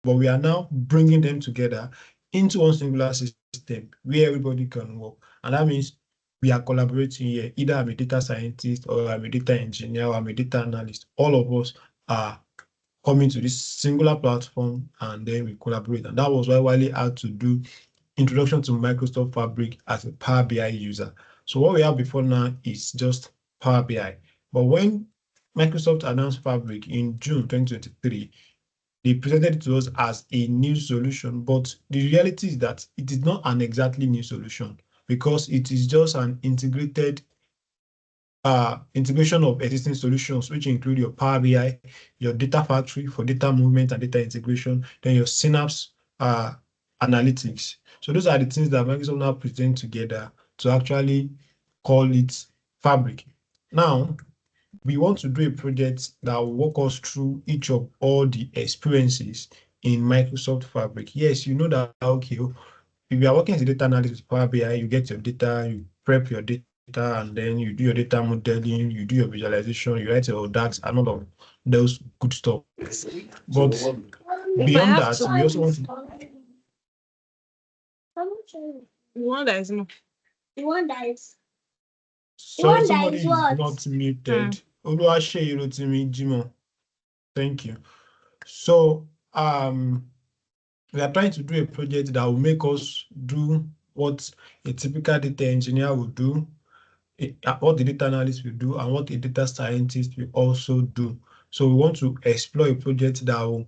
but we are now bringing them together into one singular system where everybody can work. And that means we are collaborating here. Either I'm a data scientist or I'm a data engineer or I'm a data analyst. All of us are coming to this singular platform and then we collaborate. And that was why Wiley had to do introduction to Microsoft Fabric as a Power BI user. So what we have before now is just Power BI. But when Microsoft announced Fabric in June 2023, they presented it to us as a new solution, but the reality is that it is not an exactly new solution because it is just an integrated integration of existing solutions, which include your Power BI, your data factory for data movement and data integration, then your Synapse analytics. So those are the things that Microsoft now present together to actually call it Fabric. Now, we want to do a project that will walk us through each of all the experiences in Microsoft Fabric. Yes, you know that, okay, if you are working as a data analyst with Power BI, you get your data, you prep your data, and then you do your data modeling, you do your visualization, you write your DAX, and all of those good stuff. But If I beyond have that, to, we also want to. the one that is more. The one that is. The Sorry, one that somebody is is what? not muted. Oluwase Irotimi Jimo. Thank you. So, we are trying to do a project that will make us do what a typical data engineer will do, what the data analyst will do, and what a data scientist will also do. So we want to explore a project that will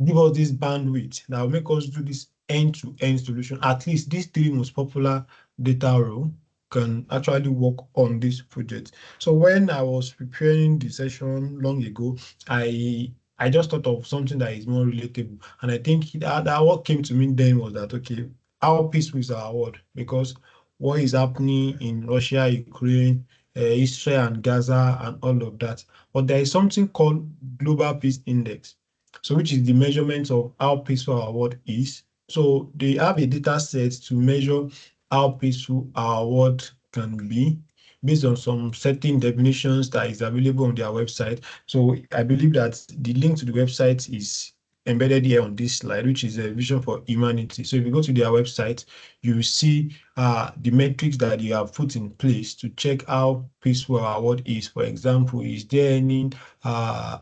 give us this bandwidth, that will make us do this end-to-end solution. At least these three most popular data role can actually work on this project. So when I was preparing the session long ago, I just thought of something that is more relatable. And I think that what came to me then was that, okay, how peaceful is our world? Because what is happening in Russia, Ukraine, Israel and Gaza and all of that. But there is something called Global Peace Index, so which is the measurement of how peaceful our world is. So they have a data set to measure how peaceful our world can be based on some certain definitions that is available on their website. So I believe that the link to the website is embedded here on this slide, which is a vision for humanity. So if you go to their website, you will see the metrics that you have put in place to check how peaceful our world is. For example, is there any uh,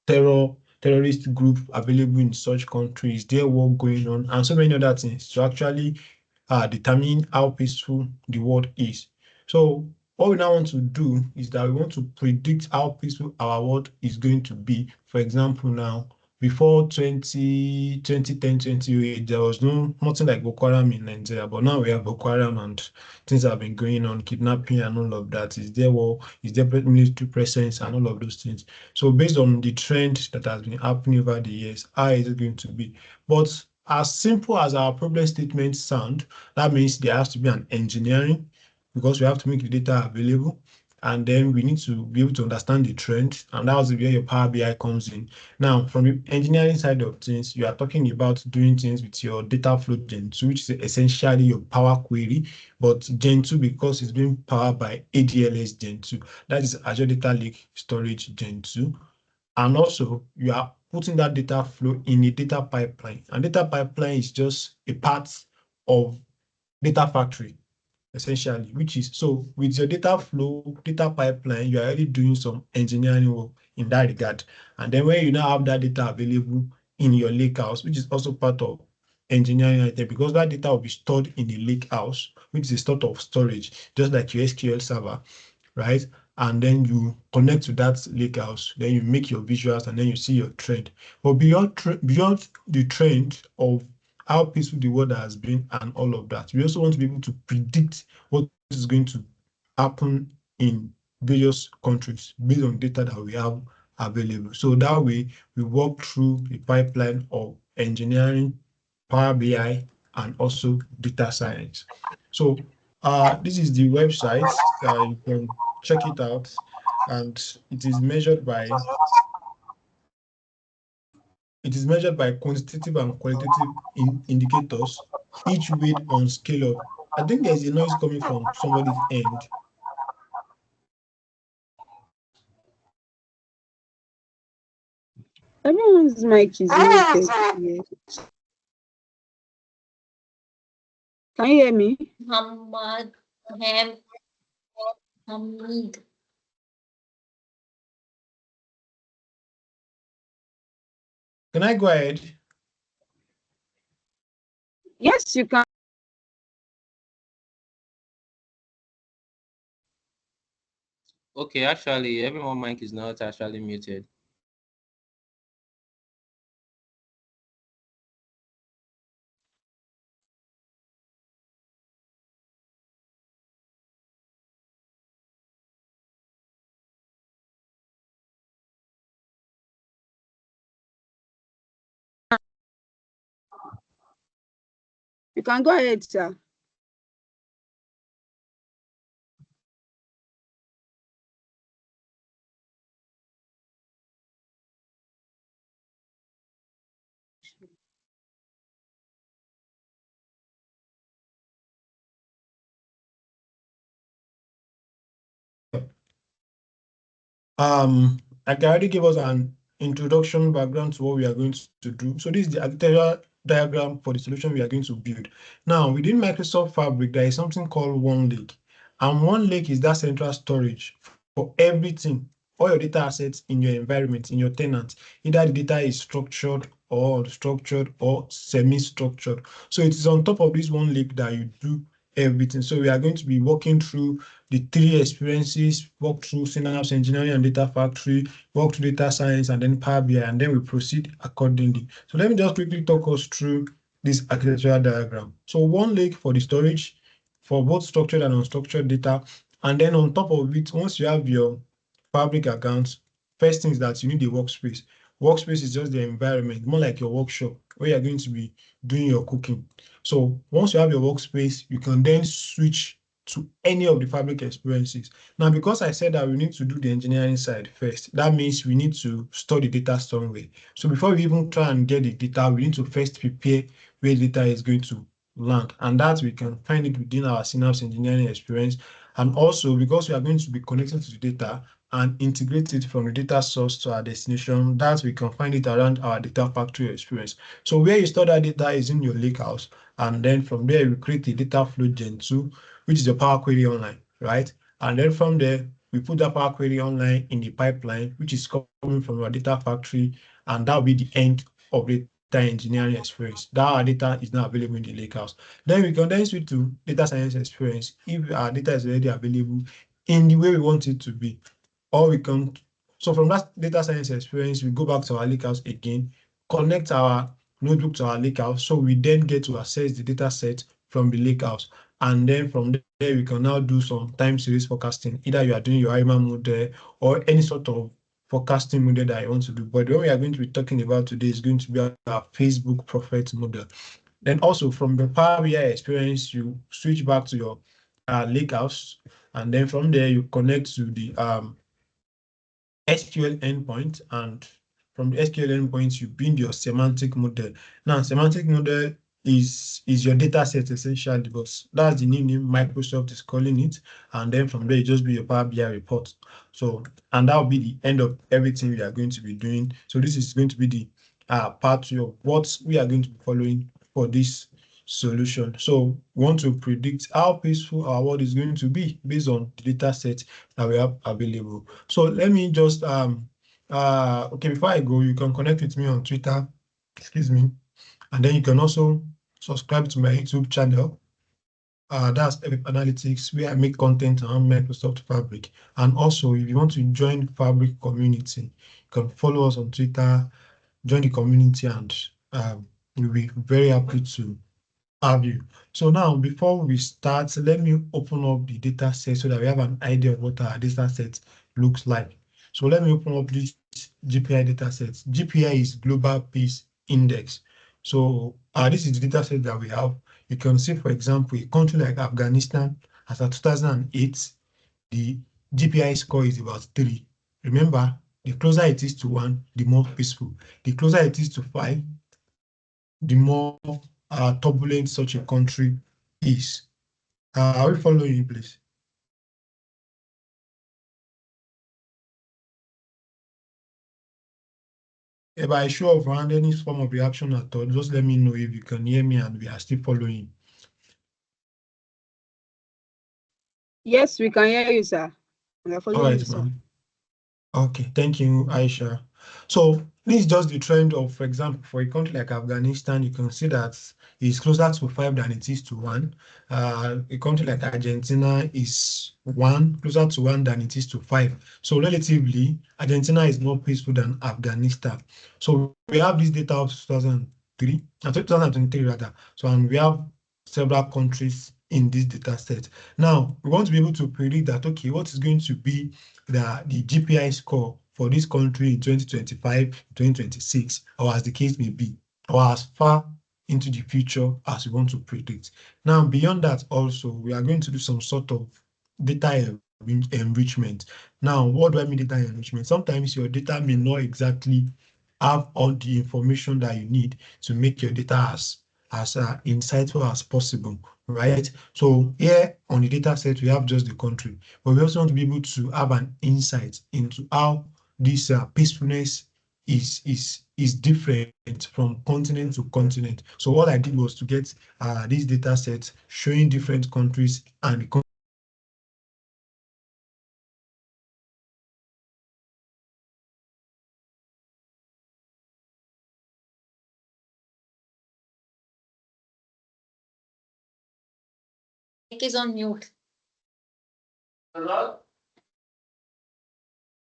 terrorist group available in such countries? Is there war going on? And so many other things to actually determine how peaceful the world is. So what we now want to do is that we want to predict how peaceful our world is going to be. For example, now before 2010, 2008, there was nothing like Boko Haram in Nigeria, but now we have Boko Haram and things have been going on, kidnapping and all of that. Is there war? Is there military presence and all of those things? So based on the trend that has been happening over the years, how is it going to be? But as simple as our problem statements sound, that means there has to be an engineering because we have to make the data available. And then we need to be able to understand the trend. And that's where your Power BI comes in. Now, from the engineering side of things, you are talking about doing things with your data flow Gen 2, which is essentially your Power Query, but Gen 2 because it's being powered by ADLS Gen 2. That is Azure Data Lake Storage Gen 2. And also, you are putting that data flow in a data pipeline. And data pipeline is just a part of data factory, essentially, which is so with your data flow, data pipeline, you're already doing some engineering work in that regard. And then when you now have that data available in your lake house, which is also part of engineering item, because that data will be stored in the lake house, which is a sort of storage, just like your SQL server, right? And then you connect to that lake house, then you make your visuals, and then you see your trend. But beyond the trend of how peaceful the world has been and all of that, we also want to be able to predict what is going to happen in various countries based on data that we have available. So that way, we walk through the pipeline of engineering, Power BI, and also data science. So this is the website. You can check it out, and it is measured by quantitative and qualitative indicators, each weighed on scale of. I think there's a noise coming from somebody's end. Everyone's mic is muted. Yeah. Can you hear me? Hamad, Hamid. Can I go ahead? Yes, you can. Okay, actually, everyone mic is not actually muted. You can go ahead, sir. Um, I can already give us an introduction background to what we are going to do. So this is the architectural diagram for the solution we are going to build. Now, within Microsoft Fabric, there is something called One Lake. And One Lake is that central storage for everything, all your data assets in your environment, in your tenant. Either the data is structured or unstructured or semi-structured. So it is on top of this One Lake that you do everything. So we are going to be walking through the three experiences, walk through Synapse Engineering and Data Factory, walk through data science, and then Power BI, and then we proceed accordingly. So let me just quickly talk us through this architectural diagram. So One Lake for the storage for both structured and unstructured data. And then on top of it, once you have your Fabric accounts, first thing is that you need a workspace. Workspace is just the environment, more like your workshop, where you're going to be doing your cooking. So once you have your workspace, you can then switch to any of the Fabric experiences. Now, because I said that we need to do the engineering side first, that means we need to store the data somewhere. So before we even try and get the data, we need to first prepare where the data is going to land. And that we can find it within our Synapse engineering experience. And also because we are going to be connecting to the data and integrate it from the data source to our destination, that we can find it around our data factory experience. So where you store that data is in your lakehouse. And then from there, you create a data flow Gen 2, which is a Power Query Online, right? And then from there, we put that Power Query Online in the pipeline, which is coming from our data factory, and that will be the end of the data engineering experience. That our data is now available in the lakehouse. Then we can then switch to data science experience if our data is already available in the way we want it to be. Or we can, so from that data science experience, we go back to our lakehouse again, connect our notebook to our lakehouse, so we then get to access the data set from the lakehouse. And then from there, we can now do some time series forecasting. Either you are doing your IMA model or any sort of forecasting model that you want to do. But the one we are going to be talking about today is going to be our Facebook Prophet model. Then also from the Power BI experience, you switch back to your lakehouse, and then from there you connect to the SQL endpoint, and from the SQL endpoint, you build your semantic model. Now, semantic model is your data set essentially, because that's the new name Microsoft is calling it. And then from there, you just be your Power BI report. So, and that will be the end of everything we are going to be doing. So this is going to be the part two of what we are going to be following for this solution. So we want to predict how peaceful our world is going to be based on the data set that we have available. So let me just okay, before I go, you can connect with me on Twitter, excuse me, and then you can also subscribe to my YouTube channel. That's Epic Analytics, where I make content on Microsoft Fabric. And also, if you want to join Fabric community, you can follow us on Twitter, join the community, and we'll be very happy to have you. So now, before we start, let me open up the data set so that we have an idea of what our data set looks like. So let me open up this GPI data set. GPI is Global Peace Index. So this is the data set that we have. You can see, for example, a country like Afghanistan, as of 2008, the GPI score is about 3. Remember, the closer it is to 1, the more peaceful. The closer it is to 5, the more turbulent such a country is. Are we following, please? If I show of hand any form of reaction at all, just let me know if you can hear me and we are still following. Yes, we can hear you, sir. We are All following you, right, sir. ma'am. Okay, thank you, Aisha. So this is just the trend of, for example, for a country like Afghanistan, you can see that it's closer to 5 than it is to 1. A country like Argentina is 1, closer to 1 than it is to 5. So relatively, Argentina is more peaceful than Afghanistan. So we have this data of 2003, 2023 rather. So and we have several countries in this data set. Now, we want to be able to predict that, okay, what is going to be the GPI score for this country in 2025, 2026, or as the case may be, or as far into the future as we want to predict. Now, beyond that, also, we are going to do some sort of data enrichment. Now, what do I mean data enrichment? Sometimes your data may not exactly have all the information that you need to make your data as insightful as possible, right? So here on the data set, we have just the country, but we also want to be able to have an insight into how this peacefulness is different from continent to continent. So what I did was to get this data set showing different countries and the Mic is on mute.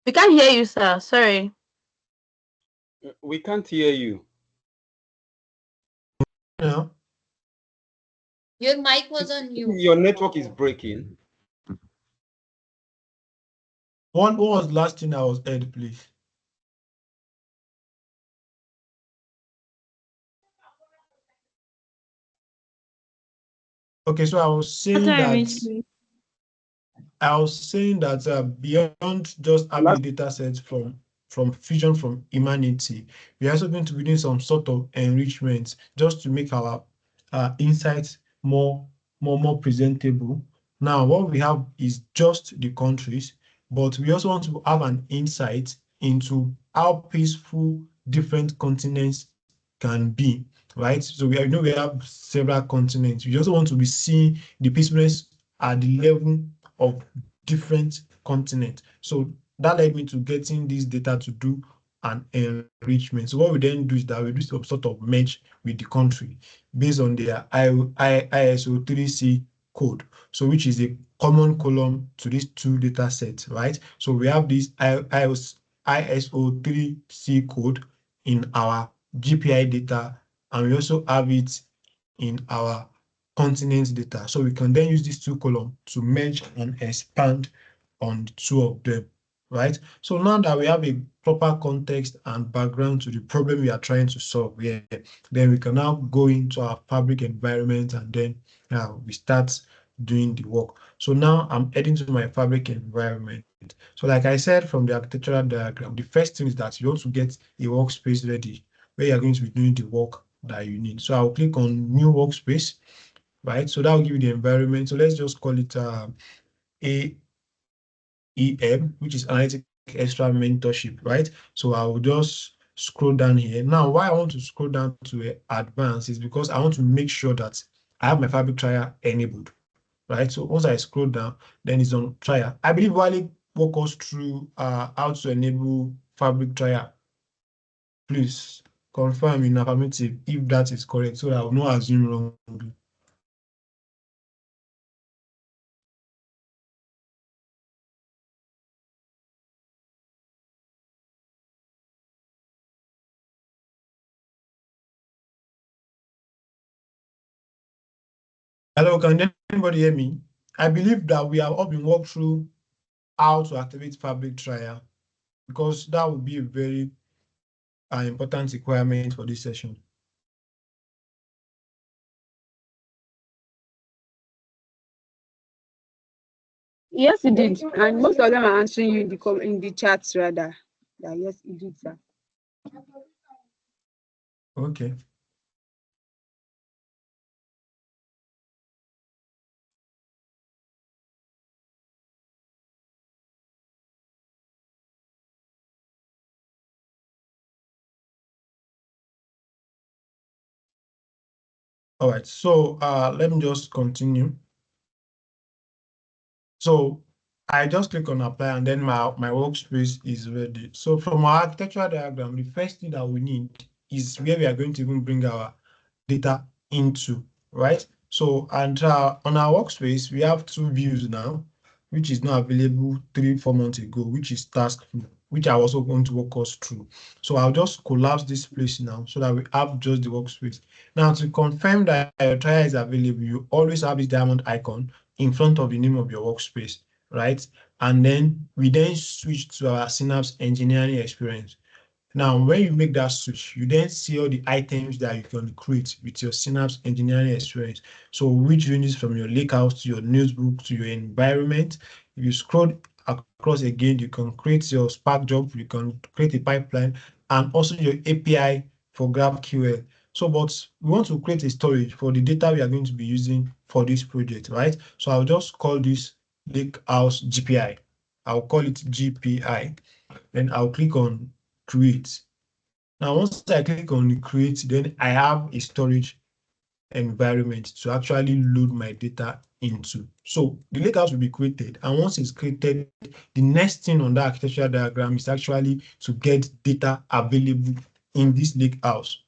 We can't hear you, sir. Sorry. We can't hear you. country. Your mic was on mute. Your network is breaking. What was the last thing I was heard, please? Okay, so I was saying that beyond just having Last, the data set from Fusion from Humanity, we're also going to be doing some sort of enrichment just to make our insights more presentable. Now, what we have is just the countries, but we also want to have an insight into how peaceful different continents can be, right? So we know we have several continents. We also want to be seeing the peacefulness at the level of different continents. So that led me to getting this data to do an enrichment. So what we then do is that we do some sort of match with the country based on their ISO 3C code. So which is a common column to these two data sets, right? So we have this ISO 3C code in our GPI data, and we also have it in our continent data. So we can then use these two columns to merge and expand on the two of them, right? So now that we have a proper context and background to the problem we are trying to solve here, then we can now go into our fabric environment and then we start doing the work. So now I'm heading to my fabric environment. So like I said from the architectural diagram, the first thing is that you want to get a workspace ready where you're going to be doing the work that you need. So I'll click on new workspace, right? So that will give you the environment. So let's just call it AEM, which is Analytic Extra Mentorship, right? So I will just scroll down here. Now, why I want to scroll down to advanced is because I want to make sure that I have my fabric trial enabled, right? So once I scroll down, then it's on trial. I believe Wally walk us through how to enable fabric trial. Please confirm in affirmative if that is correct so that I will not assume wrongly. Hello, can anybody hear me? I believe that we have all been walked through how to activate fabric trial because that would be a very important requirement for this session. Yes, you did. And most of them are answering you in the chats rather. Yeah, yes, you did, sir. Okay. All right, so let me just continue. So I just click on apply and then my workspace is ready. So from our architectural diagram, the first thing that we need is where we are going to even bring our data into, right? So, and on our workspace, we have two views now, which is not available 3-4 months ago, which is task flow, which I was also going to walk us through. So I'll just collapse this place now so that we have just the workspace. Now, to confirm that your trial is available, you always have this diamond icon in front of the name of your workspace, right? And then we then switch to our Synapse engineering experience. Now, when you make that switch, you then see all the items that you can create with your Synapse engineering experience. So, which ranges from your lakehouse to your notebook to your environment. If you scroll across again, you can create your Spark job, you can create a pipeline, and also your API for GraphQL. So, but we want to create a storage for the data we are going to be using for this project, right? So, I'll just call this Lakehouse GPI. I'll call it GPI. Then I'll click on create. Now, once I click on create, then I have a storage environment to actually load my data into. So the lakehouse will be created, and once it's created, the next thing on the architectural diagram is actually to get data available in this lakehouse.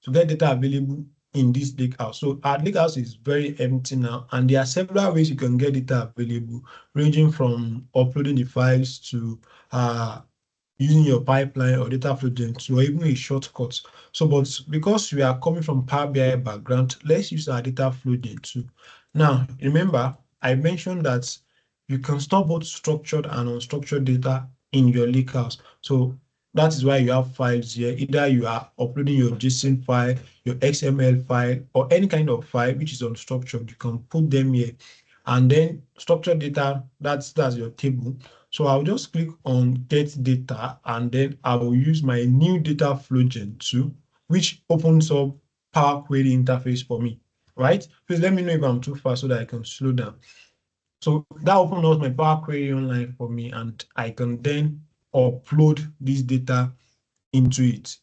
To get data available in this lakehouse. So our lakehouse is very empty now, and there are several ways you can get data available, ranging from uploading the files to using your pipeline or data flow gen or even a shortcut. So, but because we are coming from Power BI background, let's use our data flow gen too. Now, remember, I mentioned that you can store both structured and unstructured data in your lakehouse. So that is why you have files here. Either you are uploading your JSON file, your XML file, or any kind of file which is unstructured, you can put them here. And then structured data, that's your table. So I'll just click on get data, and then I will use my new data flow gen 2, which opens up Power Query interface for me, right? Please let me know if I'm too fast so that I can slow down. So that opens up my Power Query online for me, and I can then upload this data into it.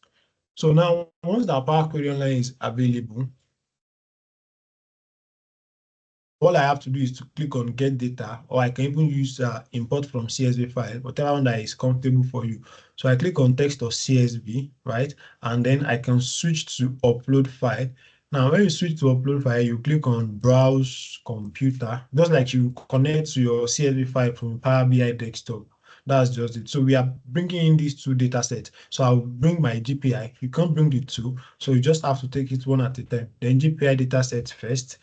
So now, once the Power Query online is available, all I have to do is to click on get data, or I can even use import from CSV file, whatever one that is comfortable for you. So I click on text or CSV, right? And then I can switch to upload file. Now, when you switch to upload file, you click on browse computer, just like you connect to your CSV file from Power BI desktop. That's just it. So we are bringing in these two data sets. So I'll bring my GPI. You can't bring the two, so you just have to take it one at a time. Then GPI data set first,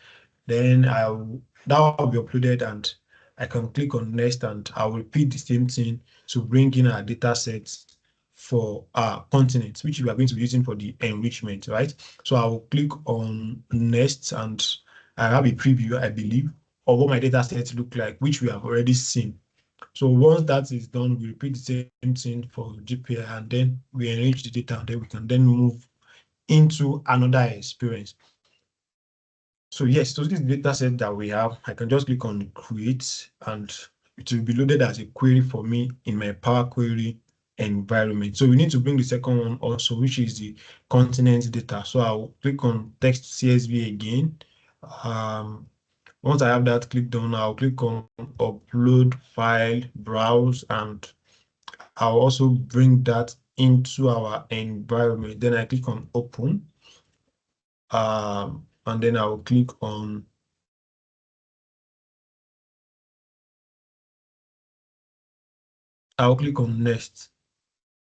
then that will be uploaded, and I can click on next, and I'll repeat the same thing to bring in our data sets for our continents, which we are going to be using for the enrichment, right? So I'll click on next, and I have a preview, I believe, of what my data sets look like, which we have already seen. So once that is done, we repeat the same thing for GPI, and then we enrich the data, and then we can then move into another experience. So yes, so this data set that we have, I can just click on create, and it will be loaded as a query for me in my Power Query environment. So we need to bring the second one also, which is the continent data. So I'll click on text CSV again. Once I have that clicked on, I'll click on upload file, browse, and I'll also bring that into our environment. Then I click on open, and then I'll click on next.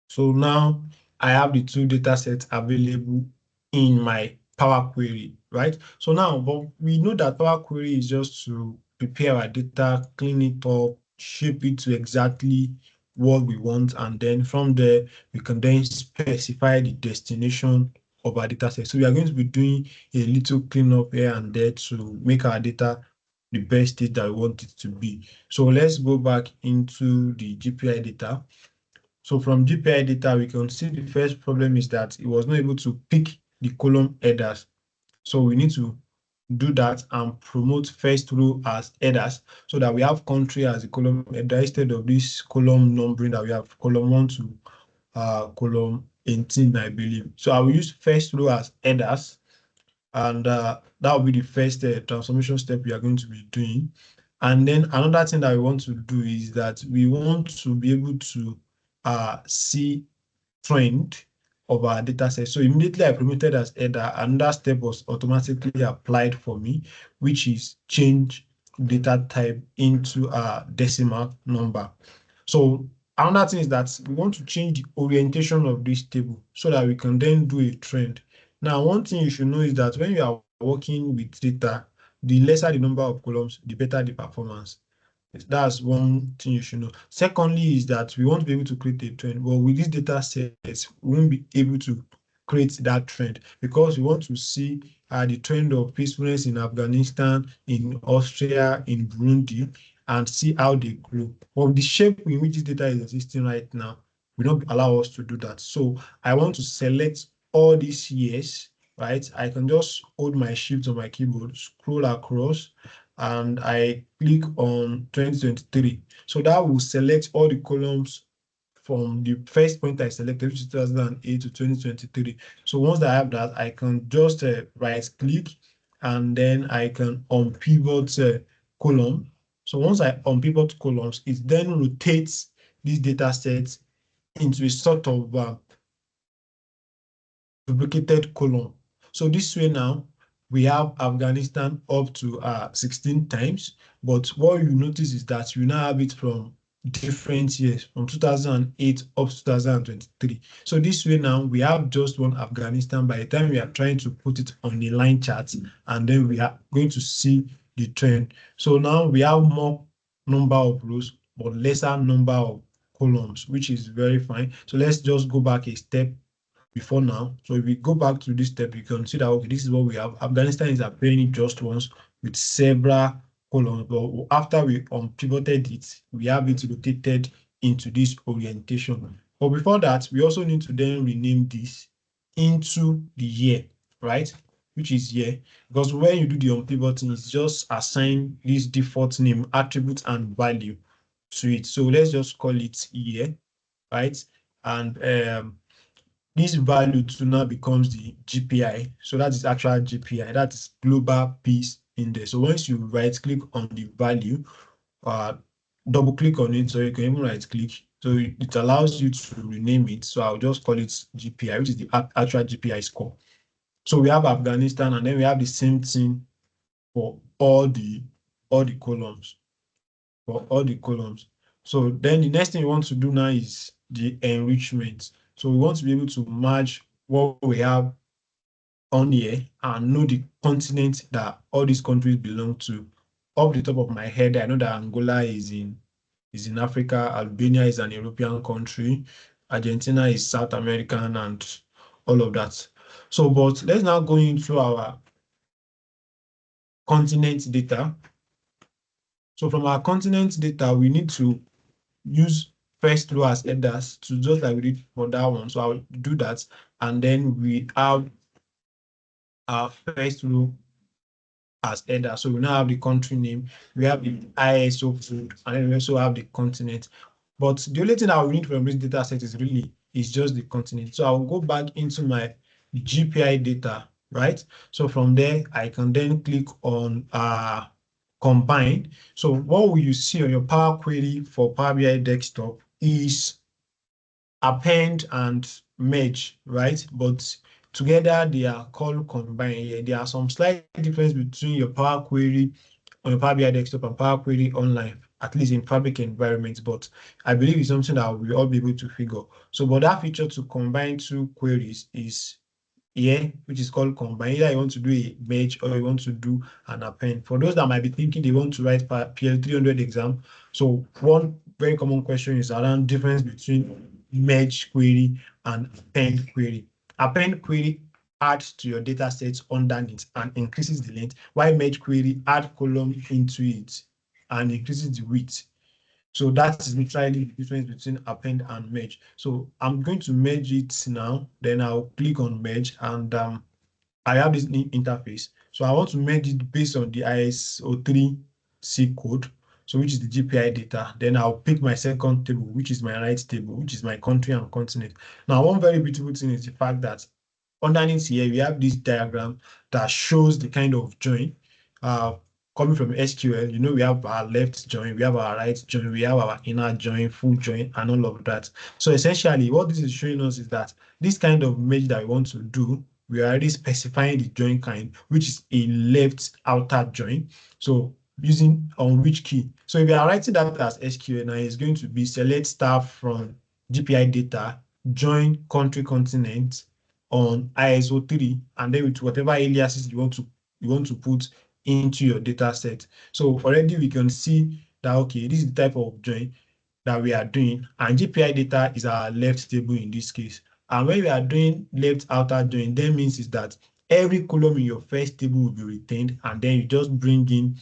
So now I have the two data sets available in my Power Query, right? So now, but we know that Power Query is just to prepare our data, clean it up, shape it to exactly what we want, and then from there we can then specify the destination of our data set. So we are going to be doing a little cleanup here and there to make our data the best state that we want it to be. So let's go back into the GPI data. So from GPI data, we can see the first problem is that it was not able to pick the column headers. So we need to do that and promote first row as headers so that we have country as a column header instead of this column numbering that we have column 1 to column 18, I believe. So I will use first row as headers. And that will be the first transformation step we are going to be doing. And then another thing that we want to do is that we want to be able to see trend of our data set. So immediately I promoted as header, another step was automatically applied for me, which is change data type into a decimal number. So another thing is that we want to change the orientation of this table so that we can then do a trend. Now, one thing you should know is that when you are working with data, the lesser the number of columns, the better the performance. That's one thing you should know. Secondly, is that we want to be able to create a trend, but with this data sets, we won't be able to create that trend because we want to see the trend of peacefulness in Afghanistan, in Austria, in Burundi, and see how they grow. But the shape in which this data is existing right now will not allow us to do that. So I want to select all these years, right? I can just hold my shift on my keyboard, scroll across, and I click on 2023. So that will select all the columns from the first point I selected, which is 2008 to 2023. So once I have that, I can just right click and then I can unpivot column. So once I unpivot columns, it then rotates these data sets into a sort of duplicated column. So this way now, we have Afghanistan up to 16 times, but what you notice is that you now have it from different years, from 2008 up to 2023. So this way now, we have just one Afghanistan by the time we are trying to put it on the line chart, and then we are going to see the trend. So now we have more number of rows, but lesser number of columns, which is very fine. So let's just go back a step before now. So if we go back to this step, you can see that, okay, this is what we have. Afghanistan is appearing it just once with several columns, but after we unpivoted it, we have it rotated into this orientation. But before that, we also need to then rename this into the year, right? Which is year, because when you do the unpivoting, it's just assign this default name, attribute, and value to it. So let's just call it year, right? And this value to now becomes the GPI. So that is actual GPI. That is Global Peace Index. So once you right click on the value, double click on it, so you can even right click. So it allows you to rename it. So I'll just call it GPI, which is the actual GPI score. So we have Afghanistan, and then we have the same thing for all the columns. For all the columns. So then the next thing we want to do now is the enrichment. So we want to be able to match what we have on here and know the continent that all these countries belong to. Off the top of my head, I know that Angola is in Africa, Albania is an European country, Argentina is South American, and all of that. So, but let's now go into our continent data. So from our continent data, we need to use first row as headers to just like we did for that one. So I'll do that. And then we have our first row as header. So we now have the country name, we have the ISO code, and then we also have the continent. But the only thing I will need from this data set is just the continent. So I'll go back into my GPI data, right? So from there, I can then click on combine. So what will you see on your Power Query for Power BI desktop is append and merge, right? But together they are called combine. Yeah, there are some slight difference between your Power Query on your Power BI desktop and Power Query online, at least in Fabric environments, but I believe it's something that we'll all be able to figure. So, but that feature to combine two queries is here, which is called combine. Either you want to do a merge or you want to do an append. For those that might be thinking they want to write PL 300 exam, so one very common question is around difference between merge query and append query. Append query adds to your data sets underneath and increases the length, while merge query add column into it and increases the width. So that is literally the difference between append and merge. So I'm going to merge it now. Then I'll click on merge, and I have this new interface. So I want to merge it based on the ISO3C code, so which is the GPI data. Then I'll pick my second table, which is my right table, which is my country and continent. Now, one very beautiful thing is the fact that underneath here, we have this diagram that shows the kind of join coming from SQL. You know, we have our left join, we have our right join, we have our inner join, full join, and all of that. So essentially, what this is showing us is that this kind of merge that we want to do, we are already specifying the join kind, which is a left outer join. So using on which key. So if you are writing that as SQL now, it's going to be select star from GPI data, join country continent on ISO 3, and then with whatever aliases you want to put into your data set. So already we can see that, okay, this is the type of join that we are doing, and GPI data is our left table in this case. And when we are doing left outer join, that means is that every column in your first table will be retained, and then you just bring in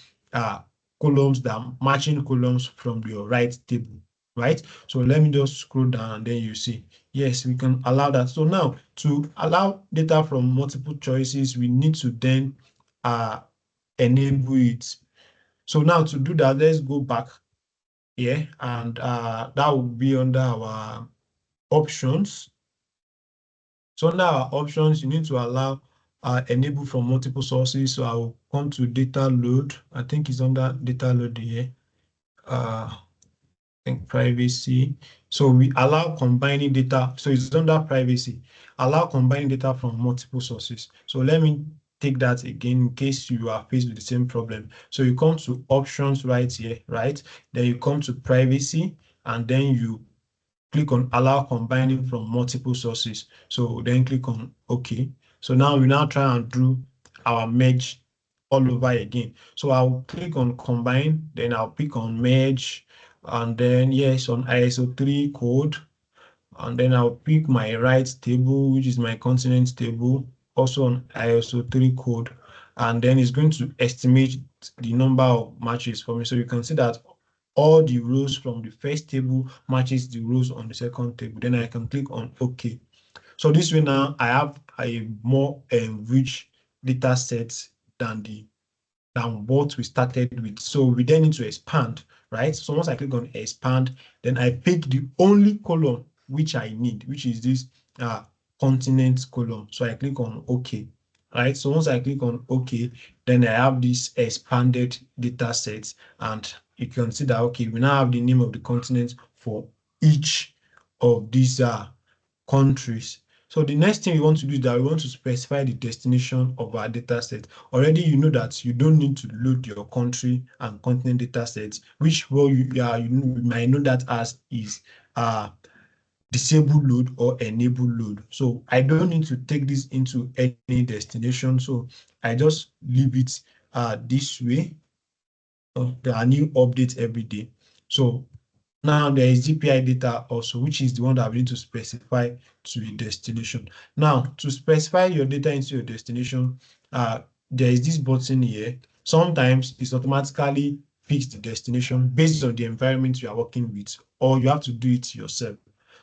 columns that are matching columns from your right table, right? So let me just scroll down, and then you see, yes, we can allow that. So now to allow data from multiple choices, we need to then enable it. So now to do that, let's go back here, and that will be under our options. So under our options, you need to allow enable from multiple sources. So I will come to data load. I think it's under data load here. I think privacy. So we allow combining data. So it's under privacy. Allow combining data from multiple sources. So let me take that again in case you are faced with the same problem. So you come to options right here, right? Then you come to privacy, and then you click on allow combining from multiple sources. So then click on OK. So now we now try and do our merge all over again. So I'll click on combine, then I'll pick on merge, and then yes, on ISO 3 code, and then I'll pick my right table, which is my continent table, also on ISO 3 code, and then it's going to estimate the number of matches for me. So you can see that all the rows from the first table matches the rows on the second table. Then I can click on OK. So this way now I have a more enriched data set than what we started with. So we then need to expand, right? So once I click on expand, then I pick the only column which I need, which is this continent column. So I click on OK, right? So once I click on OK, then I have this expanded data set, and you can see that, okay, we now have the name of the continent for each of these countries. So the next thing we want to do is that we want to specify the destination of our data set. Already you know that you don't need to load your country and continent data sets, which you might know that as is disable load or enable load. So I don't need to take this into any destination. So I just leave it this way. There are new updates every day. So now there is GPI data also, which is the one that we need to specify to a destination. Now, to specify your data into your destination, there is this button here. Sometimes it's automatically fix the destination based on the environment you are working with, or you have to do it yourself.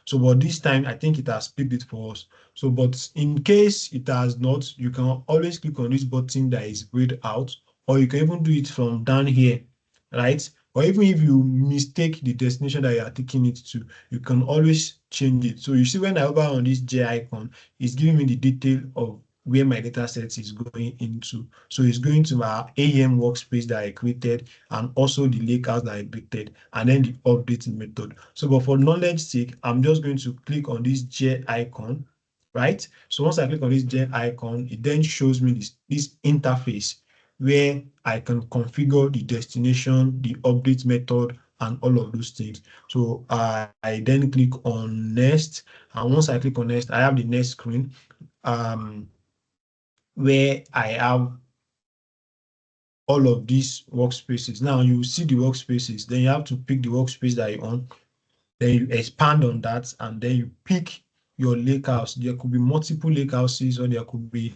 So, but this time, I think it has picked it for us. So, but in case it has not, you can always click on this button that is grayed out, or you can even do it from down here, right? Or even if you mistake the destination that you are taking it to, you can always change it. So you see when I hover on this J icon, it's giving me the detail of where my data set is going into. So it's going to our AM workspace that I created, and also the lakehouse that I created, and then the update method. So but for knowledge sake, I'm just going to click on this J icon, right? So once I click on this J icon, it then shows me this interface where I can configure the destination, the update method, and all of those things. So I then click on next, and once I click on next, I have the next screen where I have all of these workspaces. Now you see the workspaces, then you have to pick the workspace that you want, then you expand on that, and then you pick your lake house. There could be multiple lake houses, or there could be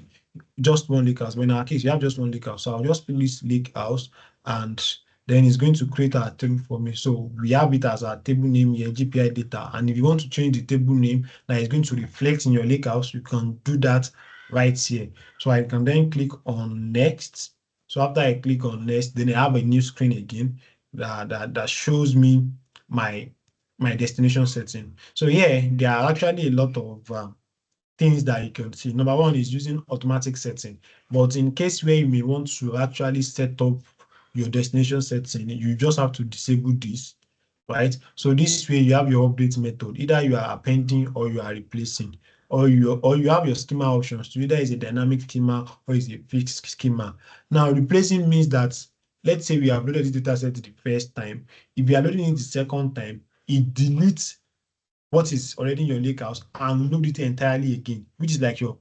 just one lake house. But in our case, we have just one lake house. So I'll just pick this lake house, and then it's going to create our table for me. So we have it as our table name here, GPI data. And if you want to change the table name that is going to reflect in your lake house, you can do that right here. So I can then click on next. So after I click on next, then I have a new screen again that shows me my destination setting. So yeah, there are actually a lot of things that you can see. Number one is using automatic setting. But in case where you may want to actually set up your destination setting, you just have to disable this, right? So this way you have your update method. Either you are appending or you are replacing, or you have your schema options. So either is a dynamic schema or is a fixed schema. Now replacing means that, let's say we have loaded this data set the first time. If you are loading it the second time, it deletes what is already in your lakehouse and load it entirely again, which is like your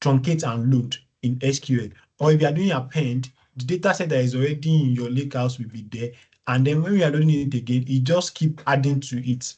truncate and load in SQL. Or if you are doing append, the data set that is already in your lakehouse will be there. And then when we are loading it again, it just keep adding to it.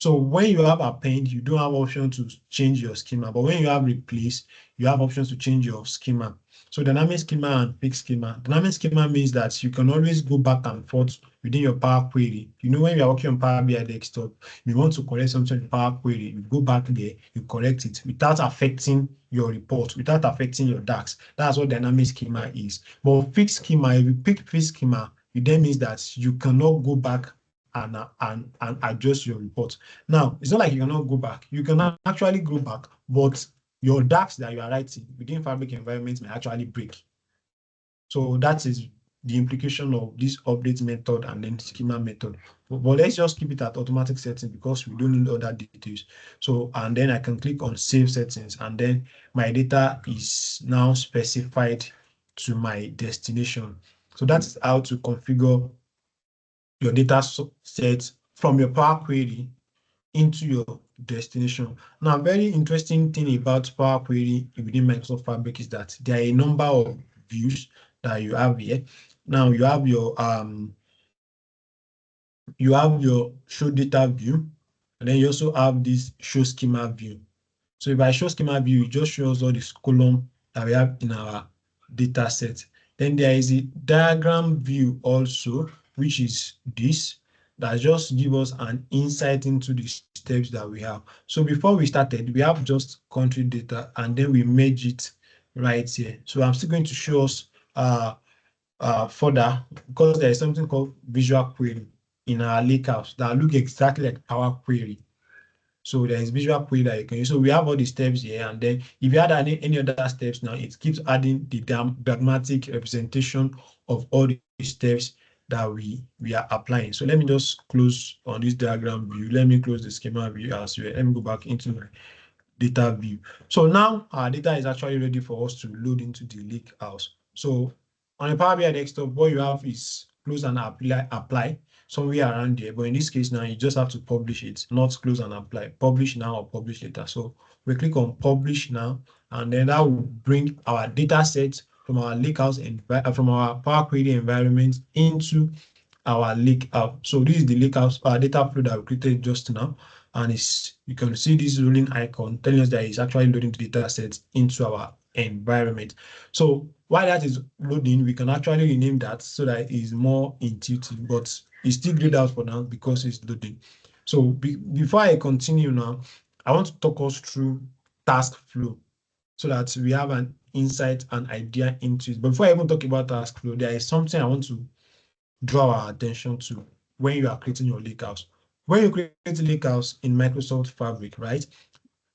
So when you have append, you don't have option to change your schema. But when you have replace, you have options to change your schema. So dynamic schema and fixed schema. Dynamic schema means that you can always go back and forth within your Power Query. You know, when you are working on Power BI desktop, you want to correct something in Power Query, you go back there, you correct it without affecting your report, without affecting your DAX. That's what dynamic schema is. But fixed schema, if you pick fixed schema, it then means that you cannot go back and adjust your report. Now, it's not like you cannot go back. You can actually go back, but your DAX that you are writing within Fabric environment may actually break. So that is the implication of this update method and then schema method. But let's just keep it at automatic setting because we don't need other details. So, and then I can click on save settings, and then my data is now specified to my destination. So that's how to configure your data set from your Power Query into your destination. Now, very interesting thing about Power Query within Microsoft Fabric is that there are a number of views that you have here. Now you have your show data view, and then you also have this show schema view. So if I show schema view, it just shows all this column that we have in our data set. Then there is a diagram view also, which is this, that just give us an insight into the steps that we have. So before we started, we have just country data, and then we merge it right here. So I'm still going to show us further, because there is something called visual query in our lakehouse that look exactly like Power Query. So there is visual query that you can use. So we have all the steps here, and then if you add any other steps now, it keeps adding the diagrammatic representation of all the steps that we are applying. So let me just close on this diagram view. Let me close the schema view as well. Let me go back into my data view. So now our data is actually ready for us to load into the lake house. So on a Power BI desktop, what you have is close and apply somewhere around there. But in this case now, you just have to publish it, not close and apply. Publish now or publish later. So we click on publish now, and then that will bring our data set from our lakehouse and from our Power Query environment into our lake app. So this is the lake house data flow that we created just now, and you can see this rolling icon telling us that it's actually loading the data set into our environment. So while that is loading, we can actually rename that so that it is more intuitive, but it's still grayed out for now because it's loading. So before I continue now, I want to talk us through task flow so that we have an insight and idea into it. But before I even talk about task flow, there is something I want to draw our attention to when you are creating your lakehouse. When you create a lakehouse in Microsoft Fabric, right?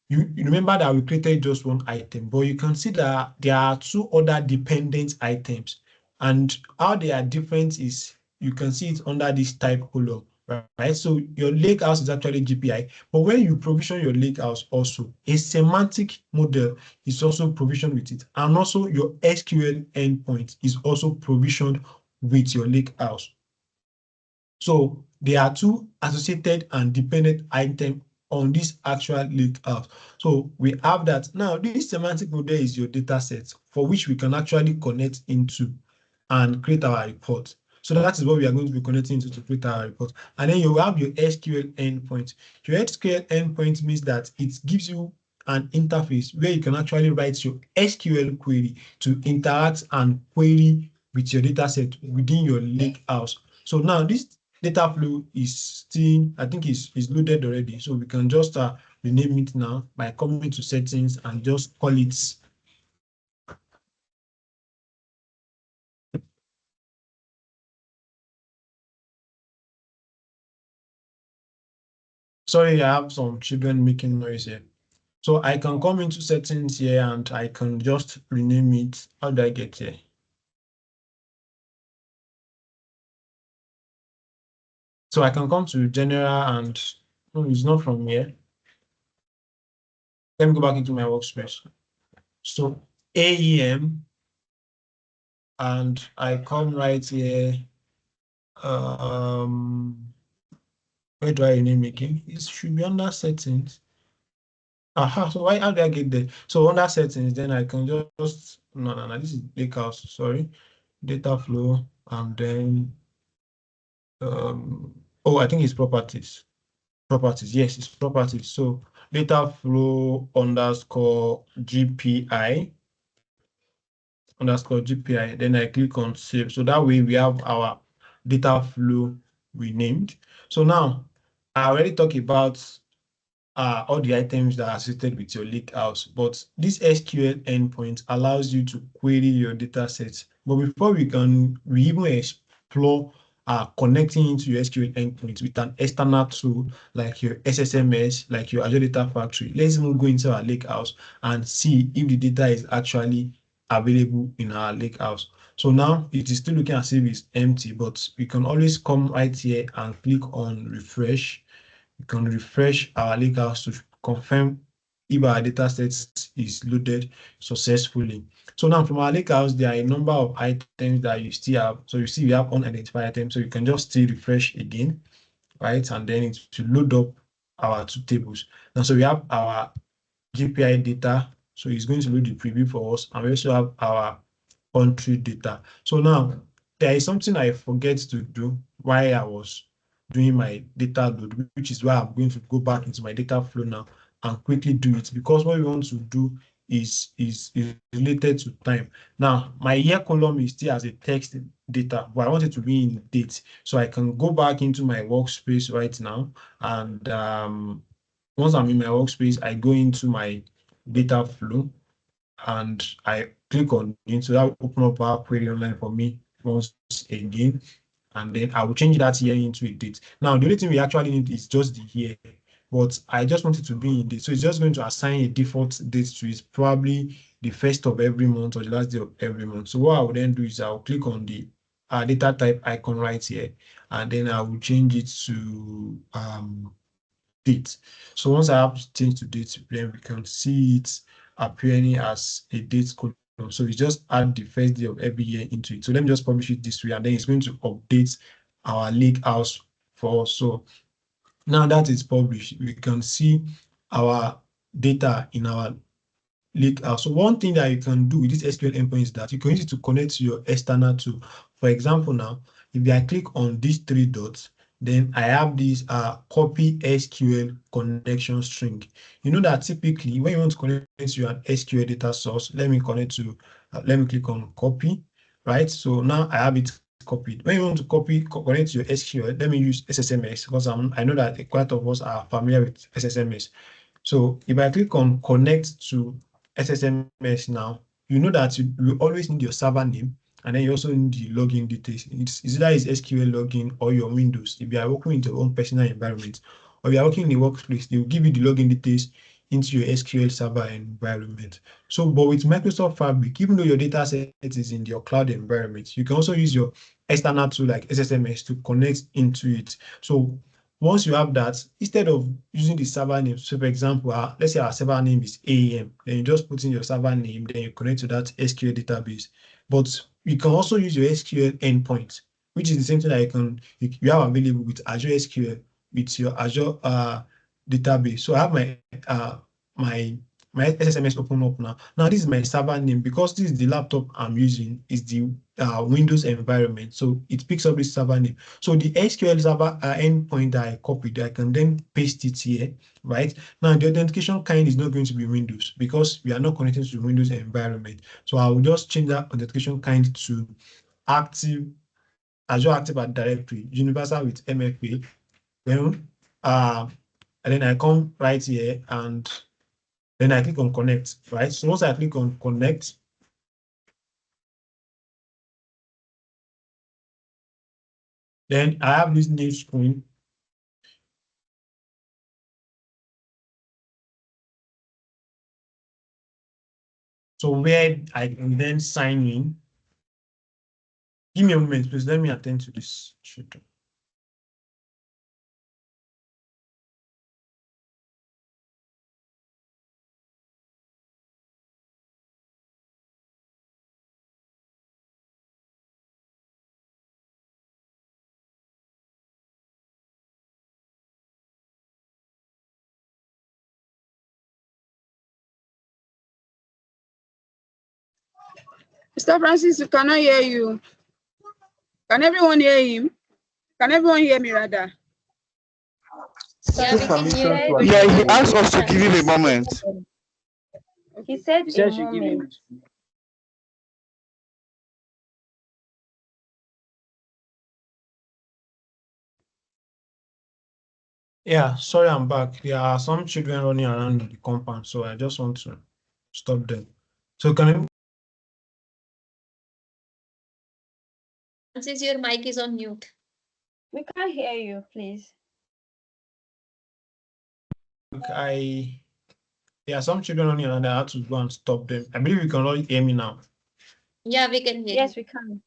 You remember that we created just one item, but you can see that there are two other dependent items, and how they are different is you can see it under this type column, right? So your lakehouse is actually GPI, but when you provision your lakehouse also, a semantic model is also provisioned with it, and also your SQL endpoint is also provisioned with your lakehouse. So there are two associated and dependent items on this actual lakehouse. So we have that. Now, this semantic model is your data set for which we can actually connect into and create our report. So that is what we are going to be connecting into to create our report. And then you have your SQL endpoint. Your SQL endpoint means that it gives you an interface where you can actually write your SQL query to interact and query with your data set within your lake house. So now this data flow is still, I think is loaded already. So we can just rename it now by coming to settings and just call it. Sorry, I have some children making noise here. So I can come into settings here and I can just rename it. How do I get here? So I can come to general and no, it's not from here. Let me go back into my workspace. So AEM, and I come right here. Where do I rename again? It should be under settings. Aha, so how do I get there? So under settings, then I can just no, this is lakehouse, sorry. Data flow, and then oh, I think it's properties. Properties, yes, it's properties. So data flow underscore GPI underscore GPI. Then I click on save. So that way we have our data flow renamed. So now I already talked about all the items that are associated with your lake house, but this SQL endpoint allows you to query your data sets. But before we even explore connecting into your SQL endpoint with an external tool like your SSMS, like your Azure Data Factory, let's even go into our lake house and see if the data is actually available in our lake house. So now it is still looking as if it's empty, but we can always come right here and click on refresh. You can refresh our lakehouse to confirm if our data set is loaded successfully. So now from our lakehouse, there are a number of items that you still have. So you see we have unidentified items. So you can just still refresh again, right? And then it will load up our two tables. Now, so we have our GPI data. So it's going to load the preview for us. And we also have our country data. So now there is something I forget to do while I was doing my data load, which is why I'm going to go back into my data flow now and quickly do it, because what we want to do is related to time. Now, my year column is still as a text data, but I want it to be in date. So I can go back into my workspace right now. And once I'm in my workspace, I go into my data flow and I click on it. So that will open up our query online for me once again. And then I will change that year into a date. Now, the only thing we actually need is just the year, but I just want it to be in date. So it's just going to assign a default date to it, probably the first of every month or the last day of every month. So what I will then do is I'll click on the data type icon right here, and then I will change it to date. So once I have changed to date, then we can see it appearing as a date column. So we just add the first day of every year into it. So let me just publish it this way, and then it's going to update our lake house for us. So now that it's published, we can see our data in our lake house. So one thing that you can do with this SQL endpoint is that you can use it to connect to your external tool. For example, now, if I click on these three dots, then I have this copy SQL connection string. You know that typically when you want to connect to an SQL data source, let me click on copy, right? So now I have it copied. When you want to connect to your SQL, let me use SSMS, because I know that quite of us are familiar with SSMS. So if I click on connect to SSMS now, you know that you always need your server name, and then you also need the login details. It's either is SQL login or your Windows. If you are working in your own personal environment, or you are working in a workplace, they will give you the login details into your SQL server environment. So, but with Microsoft Fabric, even though your data set is in your cloud environment, you can also use your external tool like SSMS to connect into it. So once you have that, instead of using the server name, so for example, let's say our server name is AEM, then you just put in your server name, then you connect to that SQL database. But you can also use your SQL endpoint, which is the same thing that you have available with Azure SQL, with your Azure database. So I have my my SSMS open up now. Now this is my server name, because this is the laptop I'm using, is the Windows environment. So it picks up this server name. So the SQL server endpoint that I copied, I can then paste it here, right? Now the authentication kind is not going to be Windows, because we are not connected to the Windows environment. So I will just change that authentication kind to active, Azure Active Directory, universal with MFA. Then and then I come right here and then I click on connect, right? So once I click on connect, then I have this new screen. So where I can then sign in. Give me a moment, please. Let me attend to this. Mr. Francis, we cannot hear you. Can everyone hear him? Can everyone hear me rather? Yeah, we can hear you. but Yeah, we he can't asked hear us to give him a moment. He said He said a she give him. moment. Yeah, sorry, I'm back. There are some children running around the compound, so I just want to stop them. So can Francis, your mic is on mute. We can't hear you, please. there are some children running around. I had to go and stop them. I believe you can all hear me now. Yeah, we can hear Yes, you. we can.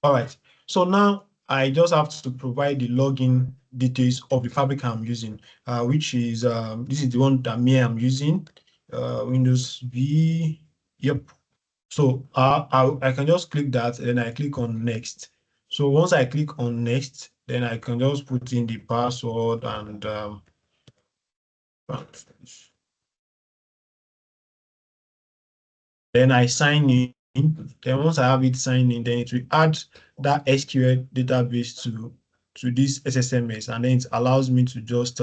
All right. So now I just have to provide the login details of the fabric I'm using, which is this is the one that I'm using, Windows V. Yep. So I can just click that, then I click on next. So once I click on next, then I can just put in the password and then I sign in. Then once I have it signed in, then it will add that SQL database to this SSMS, and then it allows me to just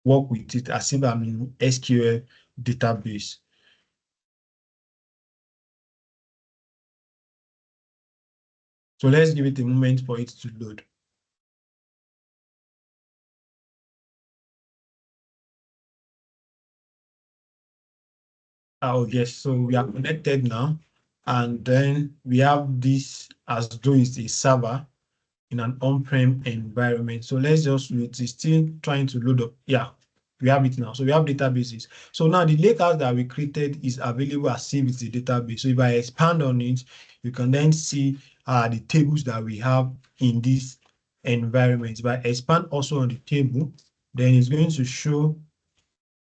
work with it as if I'm in SQL database. So let's give it a moment for it to load. Oh yes, so we are connected now, and then we have this as though it's a server in an on-prem environment. So let's just wait. It's still trying to load up. Yeah, we have it now. So we have databases. So now the lakehouse that we created is available as if it's a database. So if I expand on it, you can then see the tables that we have in this environment. If I expand also on the table, then it's going to show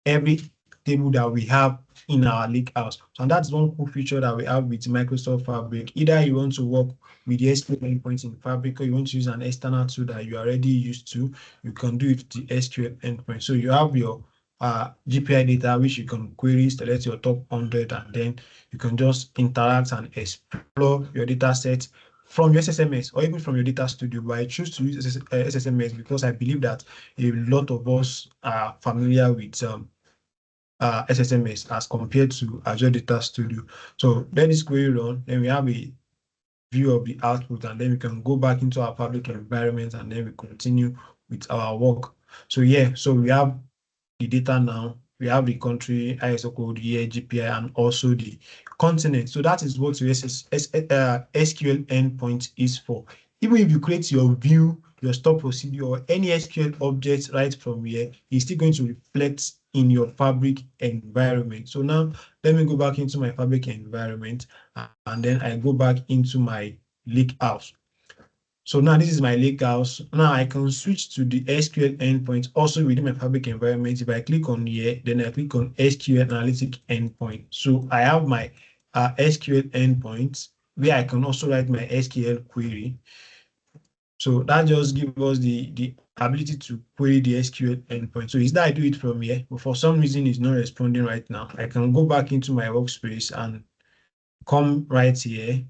every table that we have in our lake house. So and that's one cool feature that we have with Microsoft Fabric. Either you want to work with the SQL endpoints in Fabric, or you want to use an external tool that you are already used to, you can do it with the SQL endpoint. So you have your GPI data, which you can query, select your top 100, and then you can just interact and explore your data set from your SSMS or even from your data studio. But I choose to use SSMS because I believe that a lot of us are familiar with SSMS as compared to Azure Data Studio. So let this query run, then we have a view of the output, and then we can go back into our public environment, and then we continue with our work. So yeah, so we have the data now. We have the country, ISO code, year, GPI, and also the continent. So that is what your SQL endpoint is for. Even if you create your view, your store procedure, or any SQL object right from here, it's still going to reflect in your Fabric environment. So now let me go back into my Fabric environment, and then I go back into my lake house. So now this is my lake house. Now I can switch to the SQL endpoint also within my Fabric environment. If I click on here, then I click on SQL Analytic Endpoint. So I have my SQL endpoint where I can also write my SQL query. So that just gives us the ability to query the SQL endpoint. So is that I do it from here, but for some reason it's not responding right now. I can go back into my workspace and come right here,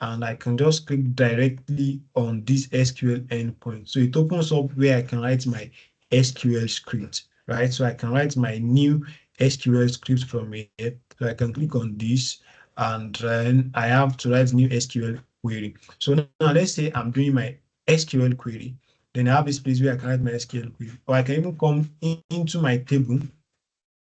and I can just click directly on this SQL endpoint. So it opens up where I can write my SQL script, right? So I can write my new SQL script from here. So I can click on this, and then I have to write new SQL query. So now let's say I'm doing my SQL query. Then I have this place where I can write my SQL query, or I can even come into my table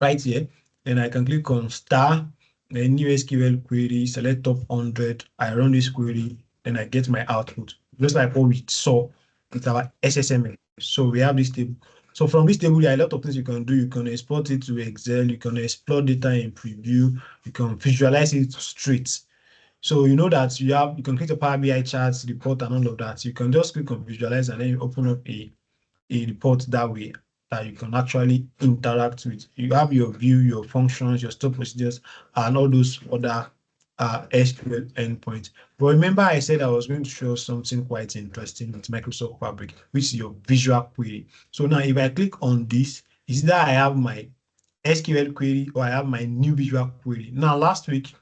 right here. Then I can click on star, then new SQL query, select top 100. I run this query, then I get my output, just like what we saw with our SSMS. So we have this table. So from this table, there are a lot of things you can do. You can export it to Excel, you can explore data in preview, you can visualize it straight. So you know that you can create a Power BI charts, report, and all of that. You can just click on visualize and then you open up a report that way that you can actually interact with. You have your view, your functions, your stored procedures, and all those other SQL endpoints. But remember, I said I was going to show something quite interesting with Microsoft Fabric, which is your visual query. So now, if I click on this, is that I have my SQL query or I have my new visual query. Now, last week,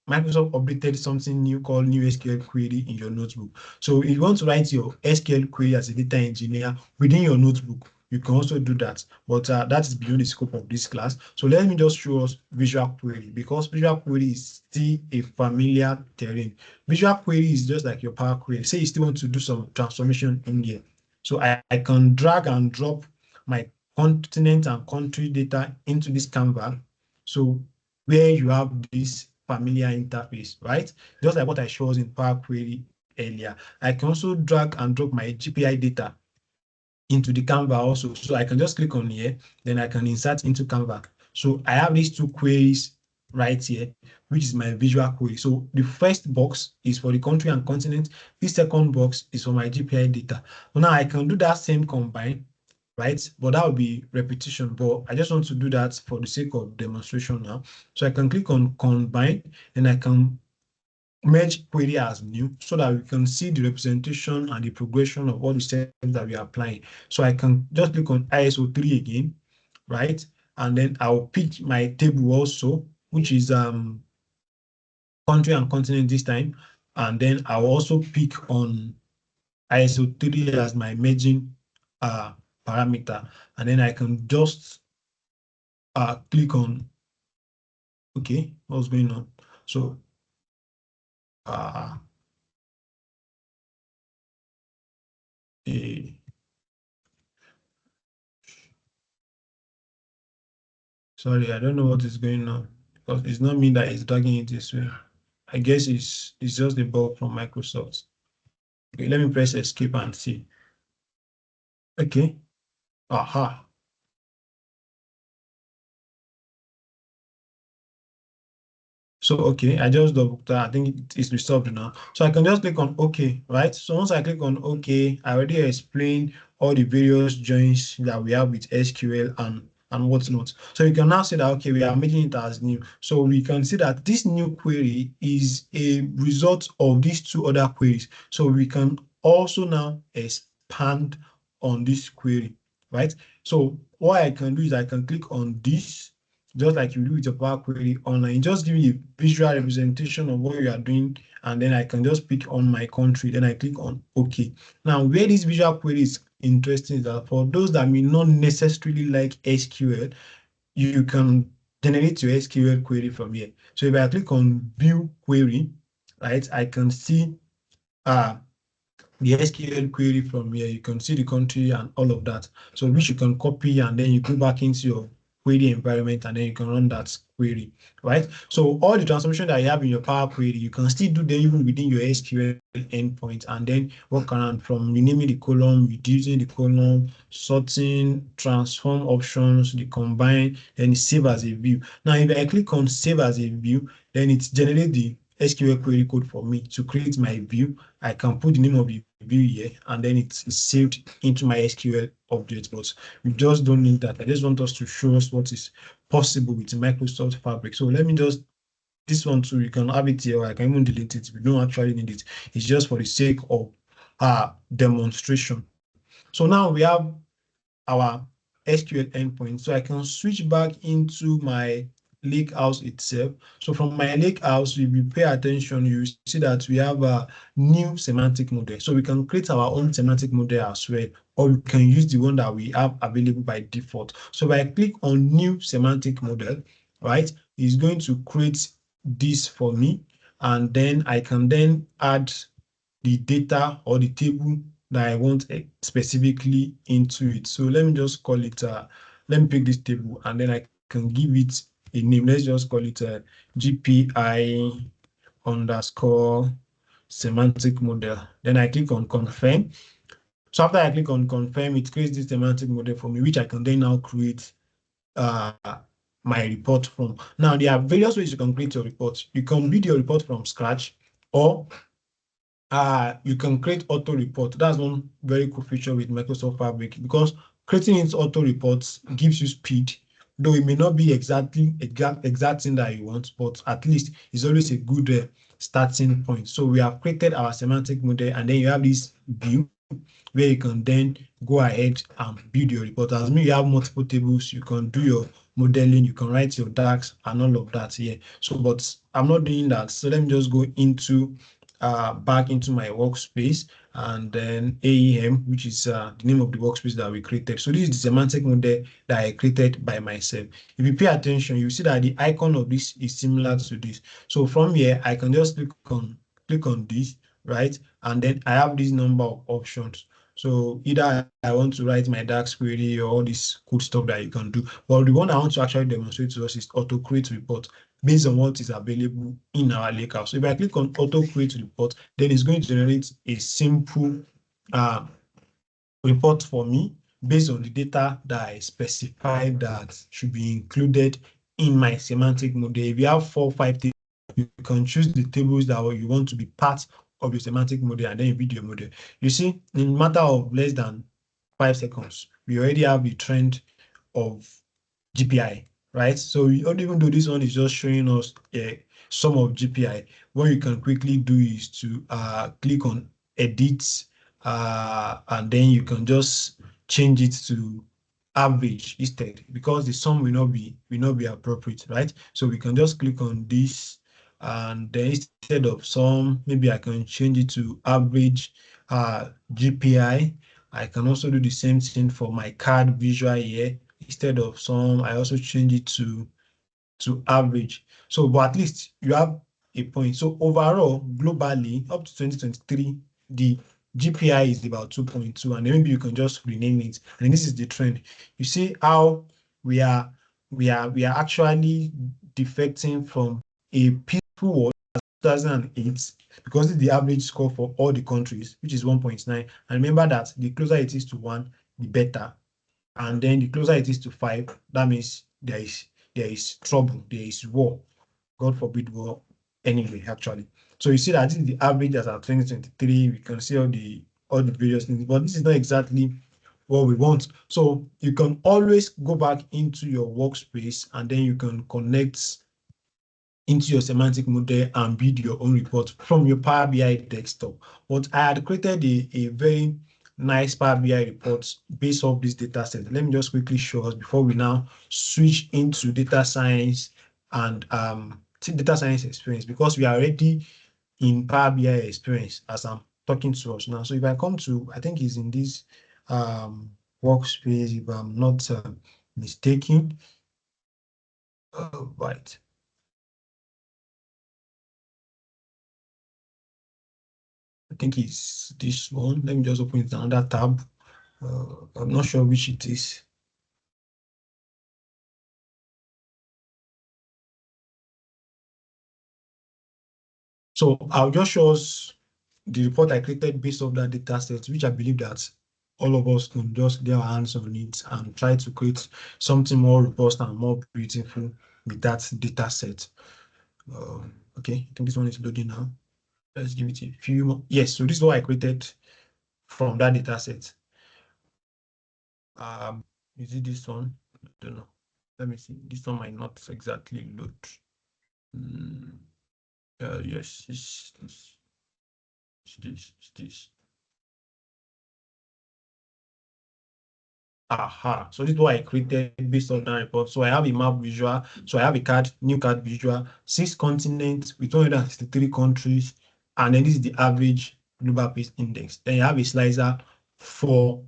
Microsoft updated something new called new SQL query in your notebook. So if you want to write your SQL query as a data engineer within your notebook, you can also do that. But that is beyond the scope of this class. So let me just show us visual query, because visual query is still a familiar terrain. Visual query is just like your Power Query. Say you still want to do some transformation in here. So I can drag and drop my continent and country data into this Canva. So where you have this familiar interface, right? Just like what I showed in Power Query earlier. I can also drag and drop my GPI data into the Canva also. So I can just click on here, then I can insert into Canva. So I have these two queries right here, which is my visual query. So the first box is for the country and continent. The second box is for my GPI data. So now I can do that same combine, right? But that will be repetition. But I just want to do that for the sake of demonstration now. So I can click on combine and I can merge query as new so that we can see the representation and the progression of all the steps that we are applying. So I can just click on ISO 3 again, right? And then I'll pick my table also, which is country and continent this time. And then I'll also pick on ISO 3 as my merging parameter. And then I can just click on, okay, what's going on? So sorry, I don't know what is going on, because it's not me that is dragging it this way. I guess it's just the bug from Microsoft. Okay, let me press escape and see. Okay. Aha. So, okay, I just double that. I think it is resolved now. So I can just click on OK, right? So once I click on OK, I already explained all the various joins that we have with SQL and whatnot. So you can now say that, okay, we are making it as new. So we can see that this new query is a result of these two other queries. So we can also now expand on this query, right? So what I can do is I can click on this, just like you do with your Power Query online. Just give me a visual representation of what you are doing, and then I can just pick on my country, then I click on OK. Now, where this visual query is interesting is that for those that may not necessarily like SQL, you can generate your SQL query from here. So if I click on View Query, right, I can see the SQL query from here. You can see the country and all of that. So which you can copy and then you go back into your query environment and then you can run that query, right? So all the transformation that you have in your Power Query, you can still do them even within your SQL endpoint and then work around from renaming the column, reducing the column, sorting, transform options, the combine, then save as a view. Now, if I click on save as a view, then it generates the SQL query code for me to create my view. I can put the name of the view here and then it's saved into my SQL object, but we just don't need that. I just want us to show us what is possible with Microsoft Fabric. So let me just, this one too, you can have it here, or I can even delete it. We don't actually need it. It's just for the sake of demonstration. So now we have our SQL endpoint. So I can switch back into my lakehouse itself. So from my lakehouse, if you pay attention, you see that we have a new semantic model. So we can create our own semantic model as well, or we can use the one that we have available by default. So if I click on new semantic model, right, it's going to create this for me. And then I can then add the data or the table that I want specifically into it. So let me just call it, let me pick this table and then I can give it a name. Let's just call it GPI underscore semantic model. Then I click on confirm. So after I click on confirm, it creates this semantic model for me, which I can then now create my report from. Now, there are various ways you can create your report. You can build your report from scratch, or you can create auto report. That's one very cool feature with Microsoft Fabric, because creating its auto reports gives you speed, though it may not be exact thing that you want, but at least it's always a good starting point. So we have created our semantic model, and then you have this view where you can then go ahead and build your report. As me, you have multiple tables, you can do your modeling, you can write your DAX and all of that here. So, but I'm not doing that. So let me just go into back into my workspace, and then AEM, which is the name of the workspace that we created. So this is the semantic model that I created by myself. If you pay attention, you see that the icon of this is similar to this. So from here, I can just click on this, right? And then I have this number of options. So either I want to write my DAX query or all this cool stuff that you can do. But the one I want to actually demonstrate to us is auto create report based on what is available in our lakehouse. So if I click on auto create report, then it's going to generate a simple report for me based on the data that I specified that should be included in my semantic model. If you have 4 or 5 tables, you can choose the tables that you want to be part of your semantic model, and then you build your model. You see, in a matter of less than 5 seconds, we already have the trend of GPI, right? So even though this one is just showing us a sum of GPI, what you can quickly do is to click on edit, and then you can just change it to average instead, because the sum will not be appropriate, right? So we can just click on this, and then instead of sum, maybe I can change it to average GPI. I can also do the same thing for my card visual here. Instead of sum, I also change it to average. So, but at least you have a point. So overall, globally, up to 2023, the GPI is about 2.2, and then maybe you can just rename it. And this is the trend. You see how we are actually defecting from a peaceful world 2008, because it's the average score for all the countries, which is 1.9. And remember that the closer it is to 1, the better. And then the closer it is to 5, that means there is trouble, there is war. God forbid war anyway, actually. So you see that this is the average as of 2023. We can see all the various things, but this is not exactly what we want. So you can always go back into your workspace, and then you can connect into your semantic model and build your own report from your Power BI desktop. But I had created a very nice Power BI report based off this data set. Let me just quickly show us before we now switch into data science and data science experience, because we are already in Power BI experience as I'm talking to us now. So if I come to, I think it's in this workspace, if I'm not mistaken. Right. I think it's this one. Let me just open it in another tab. I'm not sure which it is. So I'll just show us the report I created based on that data set, which I believe that all of us can just get our hands on it and try to create something more robust and more beautiful with that data set. Okay, I think this one is loading now. Let's give it a few more. Yes, so this is what I created from that data set. Is it this one? I don't know. Let me see. This one might not exactly load. Yes, it's this. Aha. So this is what I created based on that report. So I have a map visual. So I have a new card visual, 6 continents with 163 countries. And then this is the average global pace index. Then you have a slicer for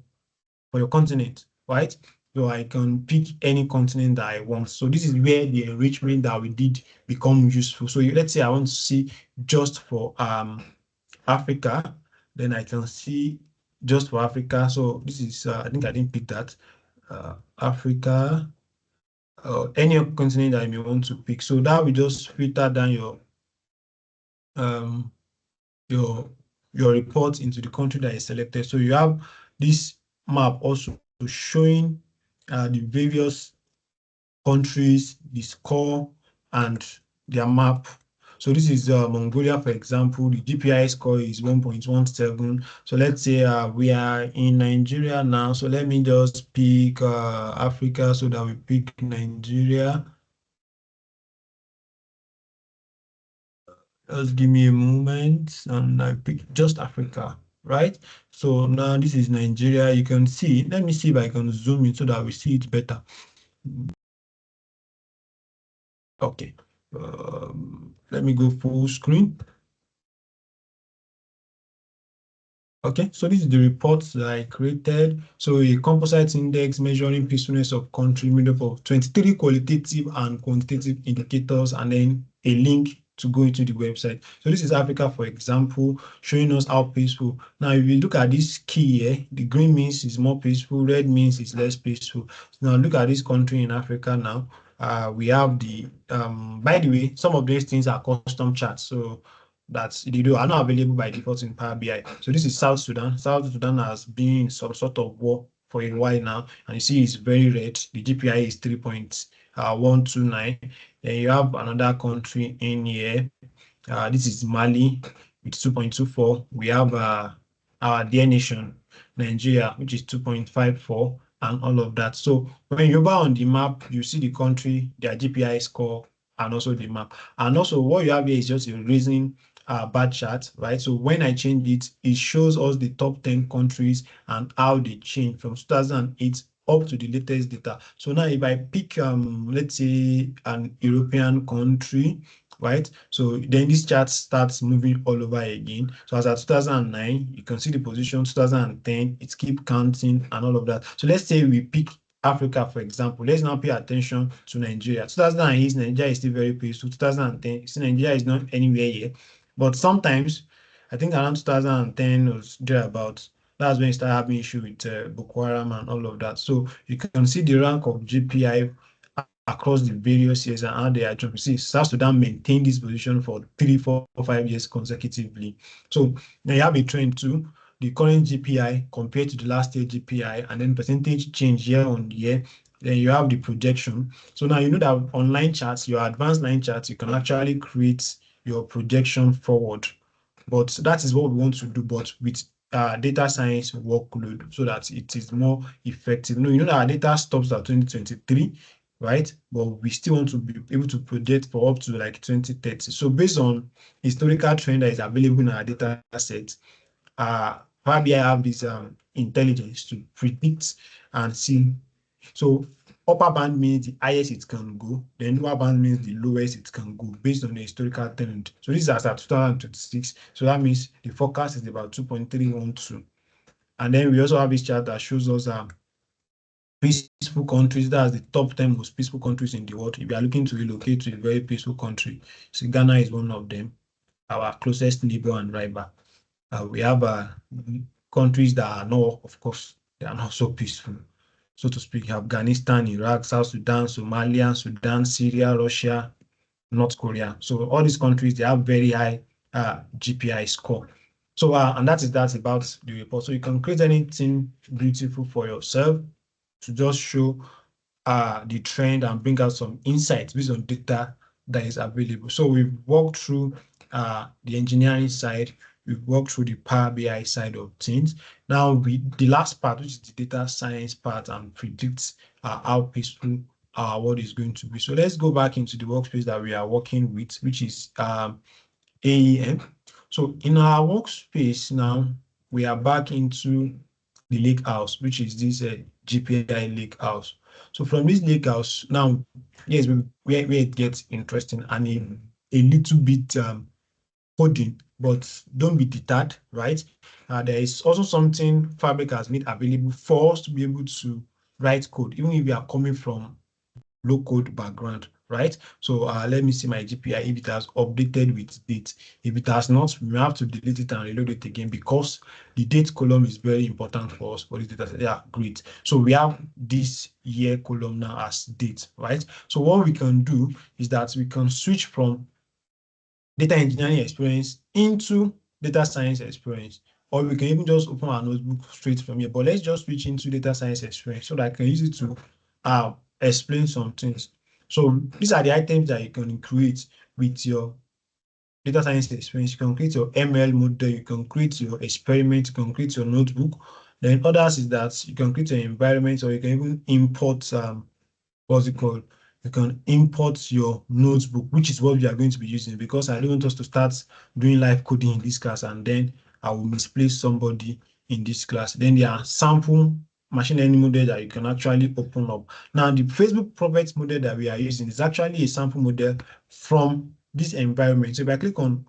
your continent, right? So I can pick any continent that I want. So this is where the enrichment that we did become useful. So let's say I want to see just for Africa, then I can see just for Africa. So this is, I think I didn't pick that. Africa, any continent that you may want to pick. So that will just filter down um, your report into the country that is selected. So you have this map also showing the various countries, the score, and their map. So this is Mongolia, for example. The GPI score is 1.17. So let's say we are in Nigeria now. So let me just pick Africa so that we pick Nigeria. Just give me a moment and I pick just Africa, right? So now this is Nigeria. You can see, let me see if I can zoom in so that we see it better. Okay. Let me go full screen. Okay, so this is the report that I created. So a composite index measuring peacefulness of country made up of 23 qualitative and quantitative indicators, and then a link to go into the website. So this is Africa, for example, showing us how peaceful. Now, if you look at this key here, the green means it's more peaceful, red means it's less peaceful. So now look at this country in Africa now. We have the, by the way, some of these things are custom charts. So that they are not available by default in Power BI. So this is South Sudan. South Sudan has been in some sort of war for a while now, and you see it's very red. The GPI is 3.129. Then you have another country in here. This is Mali with 2.24. We have our dear nation, Nigeria, which is 2.54, and all of that. So when you're on the map, you see the country, their GPI score, and also the map. And also what you have here is just a reason bar chart, right? So when I change it, it shows us the top 10 countries and how they change from 2008 up to the latest data. So now if I pick, let's say an European country, right? So then this chart starts moving all over again. So as at 2009, you can see the position, 2010, it keep counting and all of that. So let's say we pick Africa, for example. Let's now pay attention to Nigeria. 2008, Nigeria is still very peaceful. 2010, see Nigeria is not anywhere here. But sometimes, I think around 2010 or thereabouts, that's when you start having issue with Boko Haram and all of that. So you can see the rank of GPI across the various years and how they are jumping. See, South Sudan maintained this position for 3, 4, 5 years consecutively. So now you have a trend too. The current GPI compared to the last year GPI, and then percentage change year on year. Then you have the projection. So now you know that on line charts, your advanced line charts, you can actually create your projection forward. But that is what we want to do, but with data science workload so that it is more effective. You know that our data stops at 2023, right? But we still want to be able to project for up to like 2030. So based on historical trend that is available in our data set, Power BI have this intelligence to predict and see. So upper band means the highest it can go, then lower band means the lowest it can go based on the historical trend. So this is as at 2026. So that means the forecast is about 2.312. And then we also have this chart that shows us peaceful countries. That's the top 10 most peaceful countries in the world. If you are looking to relocate to a very peaceful country, so Ghana is one of them, our closest neighbor and rival. We have countries that are not, of course, they are not so peaceful, so to speak. Afghanistan, Iraq, South Sudan, Somalia, Sudan, Syria, Russia, North Korea. So all these countries, they have very high GPI score. So, and that's about the report. So you can create anything beautiful for yourself to just show the trend and bring out some insights based on data that is available. So we've walked through the engineering side, we've walked through the Power BI side of things. Now, the last part, which is the data science part, and predicts how peaceful our world is going to be. So let's go back into the workspace that we are working with, which is AEM. So in our workspace now, we are back into the lake house, which is this GPI lake house. So from this lake house, now, yes, where it gets interesting and a little bit coding, but don't be deterred, right? There is also something Fabric has made available for us to be able to write code, even if we are coming from low code background, right? So let me see my GPI if it has updated with date. If it has not, we have to delete it and reload it again because the date column is very important for us for this data set. Yeah, great. So we have this year column now as date, right? So what we can do is that we can switch from data engineering experience into data science experience, or we can even just open our notebook straight from here. But let's just switch into data science experience so that I can use it to explain some things. So these are the items that you can create with your data science experience. You can create your ML model, you can create your experiment, you can create your notebook. Then others is that you can create your environment, or you can even import what's it called? You can import your notebook, which is what we are going to be using, because I don't want us to start doing live coding in this class and then I will misplace somebody in this class. Then there are sample machine learning model that you can actually open up. Now, the Facebook prophet model that we are using is actually a sample model from this environment. So if I click on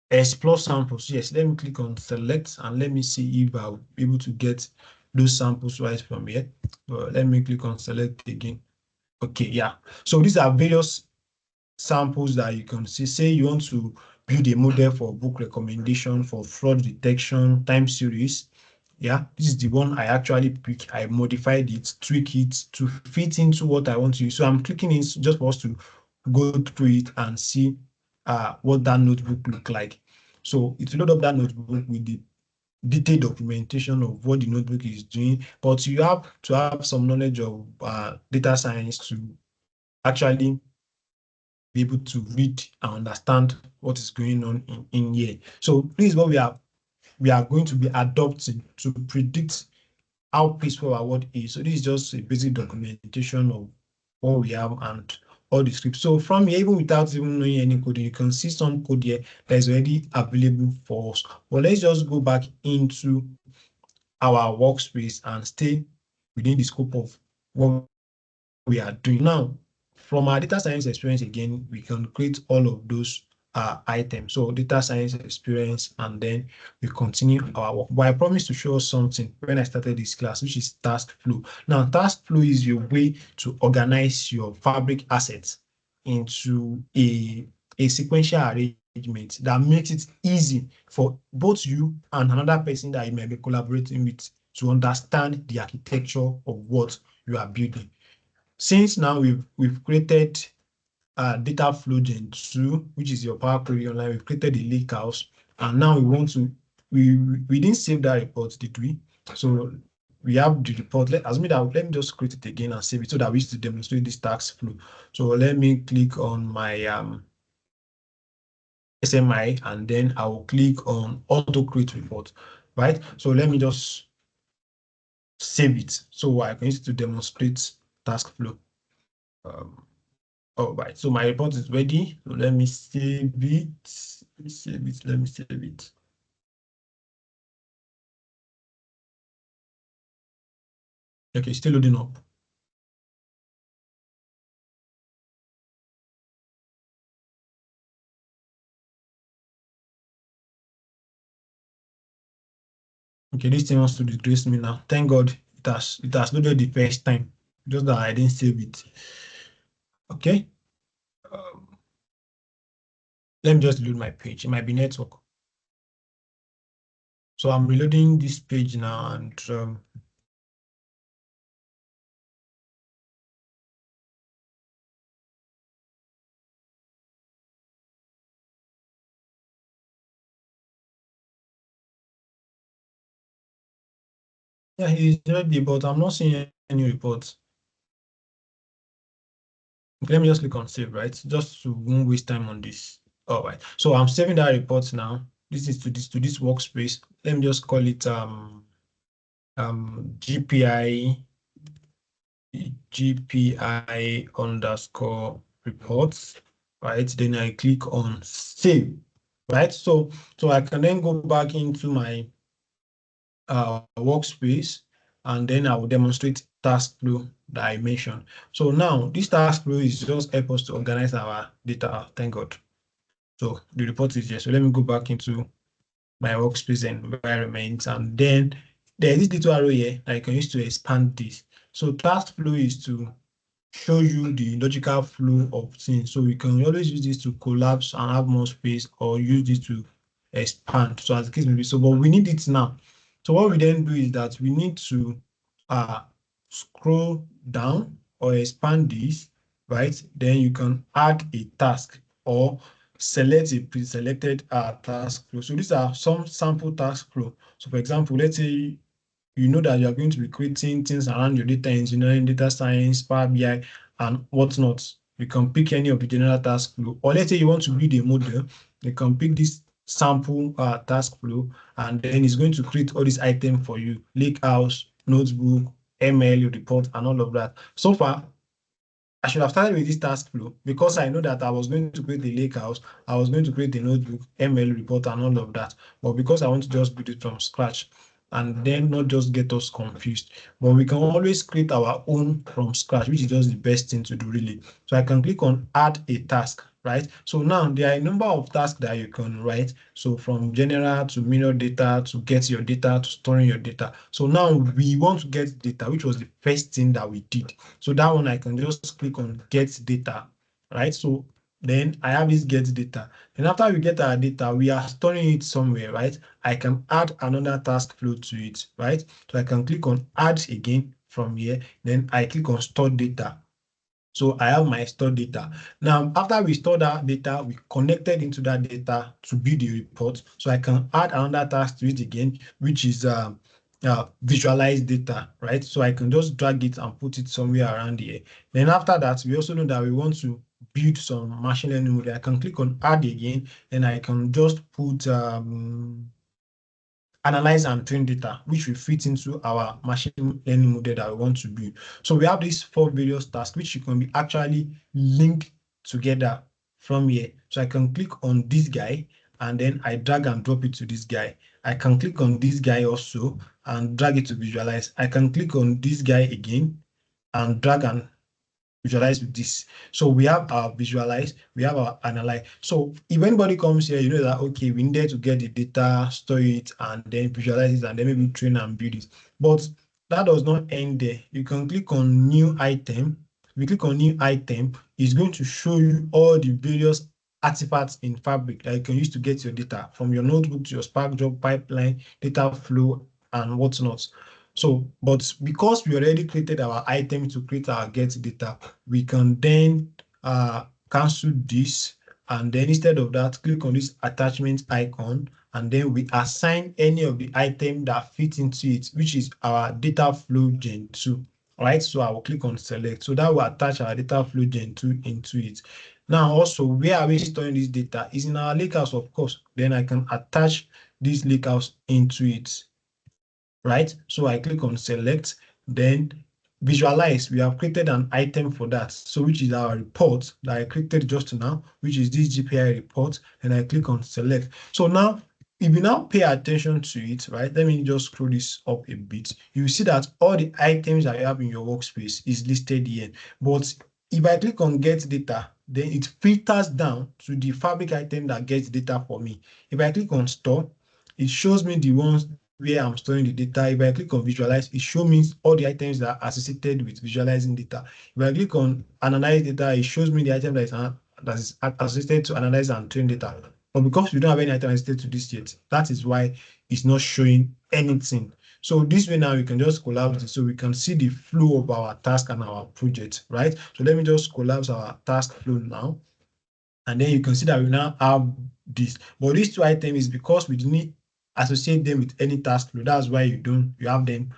explore samples, yes, let me click on select and let me see if I'll be able to get those samples right from here. Let me click on select again. Okay, yeah. So these are various samples that you can see. Say you want to build a model for book recommendation, for fraud detection, time series. Yeah, this is the one I actually pick. I modified it, tweak it to fit into what I want to use. So I'm clicking in just for us to go through it and see what that notebook look like. So it will load up that notebook with the detailed documentation of what the notebook is doing, but you have to have some knowledge of data science to actually be able to read and understand what is going on in here. So this is what we are going to be adopting to predict how peaceful our world is. So this is just a basic documentation of what we have and all the scripts. So from here, even without even knowing any coding, you can see some code here that is already available for us. But let's just go back into our workspace and stay within the scope of what we are doing. Now, from our data science experience again, we can create all of those items. So data science experience, and then we continue our work. But I promised to show us something when I started this class, which is task flow. Now, task flow is your way to organize your fabric assets into a sequential arrangement that makes it easy for both you and another person that you may be collaborating with to understand the architecture of what you are building. Since now we've created data flow gen 2, which is your Power Query Online, we've created the lake house, and now we want to we didn't save that report, did we? So we have the report. Let me just create it again and save it so that we used to demonstrate this task flow. So let me click on my SMI, and then I will click on auto create report, right? So let me just save it so I can use it to demonstrate task flow. All right, so my report is ready. So let me save it. Let me save it. Okay, still loading up. Okay, this thing wants to disgrace me now. Thank God it has loaded the first time, just that I didn't save it. Okay. Let me just load my page. It might be network. So I'm reloading this page now, and yeah, it's ready, but I'm not seeing any reports. Let me just click on save, right? Just to won't waste time on this. All right. So I'm saving that report now. This is to this workspace. Let me just call it GPI underscore reports, right? Then I click on save, right? So I can then go back into my workspace, and then I will demonstrate task flow that I mentioned. So now this task flow is just help us to organize our data. Thank God. So the report is here. So let me go back into my workspace environment, and then there's this little arrow here that I can use to expand this. So task flow is to show you the logical flow of things. So you can always use this to collapse and have more space, or use this to expand. So as the case may be. So, but we need it now. So what we then do is that we need to scroll down or expand this, right? Then you can add a task or select a pre-selected task flow. So these are some sample task flow. So for example, let's say you know that you are going to be creating things around your data engineering, data science, Power BI, and whatnot. You can pick any of the general task flow. Or let's say you want to build a model, you can pick this sample task flow, and then it's going to create all these items for you: lakehouse, notebook, ML report, and all of that. So far, I should have started with this task flow because I know that I was going to create the lakehouse, I was going to create the notebook, ML report, and all of that. But because I want to just build it from scratch and then not just get us confused, but we can always create our own from scratch, which is just the best thing to do, really. So I can click on add a task, right? So now there are a number of tasks that you can write. So from general to minor data to get your data to storing your data. So now we want to get data, which was the first thing that we did. So that one I can just click on get data, right? So then I have this get data. And after we get our data, we are storing it somewhere, right? I can add another task flow to it, right? So I can click on add again from here. Then I click on store data. So I have my stored data. Now, after we store that data, we connected into that data to build the report. So I can add another task to it again, which is visualize data, right? So I can just drag it and put it somewhere around here. Then after that, we also know that we want to build some machine learning model. I can click on add again, and I can just put analyze and train data, which will fit into our machine learning model that we want to build. So we have these 4 various tasks, which you can be actually linked together from here. So I can click on this guy, and then I drag and drop it to this guy. I can click on this guy also and drag it to visualize. I can click on this guy again and drag and visualize with this. So we have our visualize, we have our analyze. So if anybody comes here, you know that, okay, we need to get the data, store it, and then visualize it, and then maybe train and build it. But that does not end there. You can click on new item. If you click on new item, it's going to show you all the various artifacts in Fabric that you can use to get your data from your notebook to your Spark job pipeline, data flow, and whatnot. So, but because we already created our item to create our get data, we can then cancel this, and then instead of that, click on this attachment icon, and then we assign any of the item that fit into it, which is our data flow gen 2. All right, so I will click on select. So that will attach our data flow gen 2 into it. Now, also, where are we storing this data? Is in our lakehouse, of course. Then I can attach this lakehouse into it, right? So I click on select, then visualize. We have created an item for that. So which is our report that I created just now, which is this GPI report, and I click on select. So now, if you now pay attention to it, right? Let me just scroll this up a bit. You will see that all the items that you have in your workspace is listed here. But if I click on get data, then it filters down to the Fabric item that gets data for me. If I click on store, it shows me the ones where I'm storing the data. If I click on visualize, it shows me all the items that are associated with visualizing data. If I click on analyze data, it shows me the item that is associated to analyze and train data. But because we don't have any item associated to this yet, that is why it's not showing anything. So this way now we can just collapse it so we can see the flow of our task and our project, right? So let me just collapse our task flow now. And then you can see that we now have this. But these 2 items is because we didn't associate them with any task flow. That's why you have them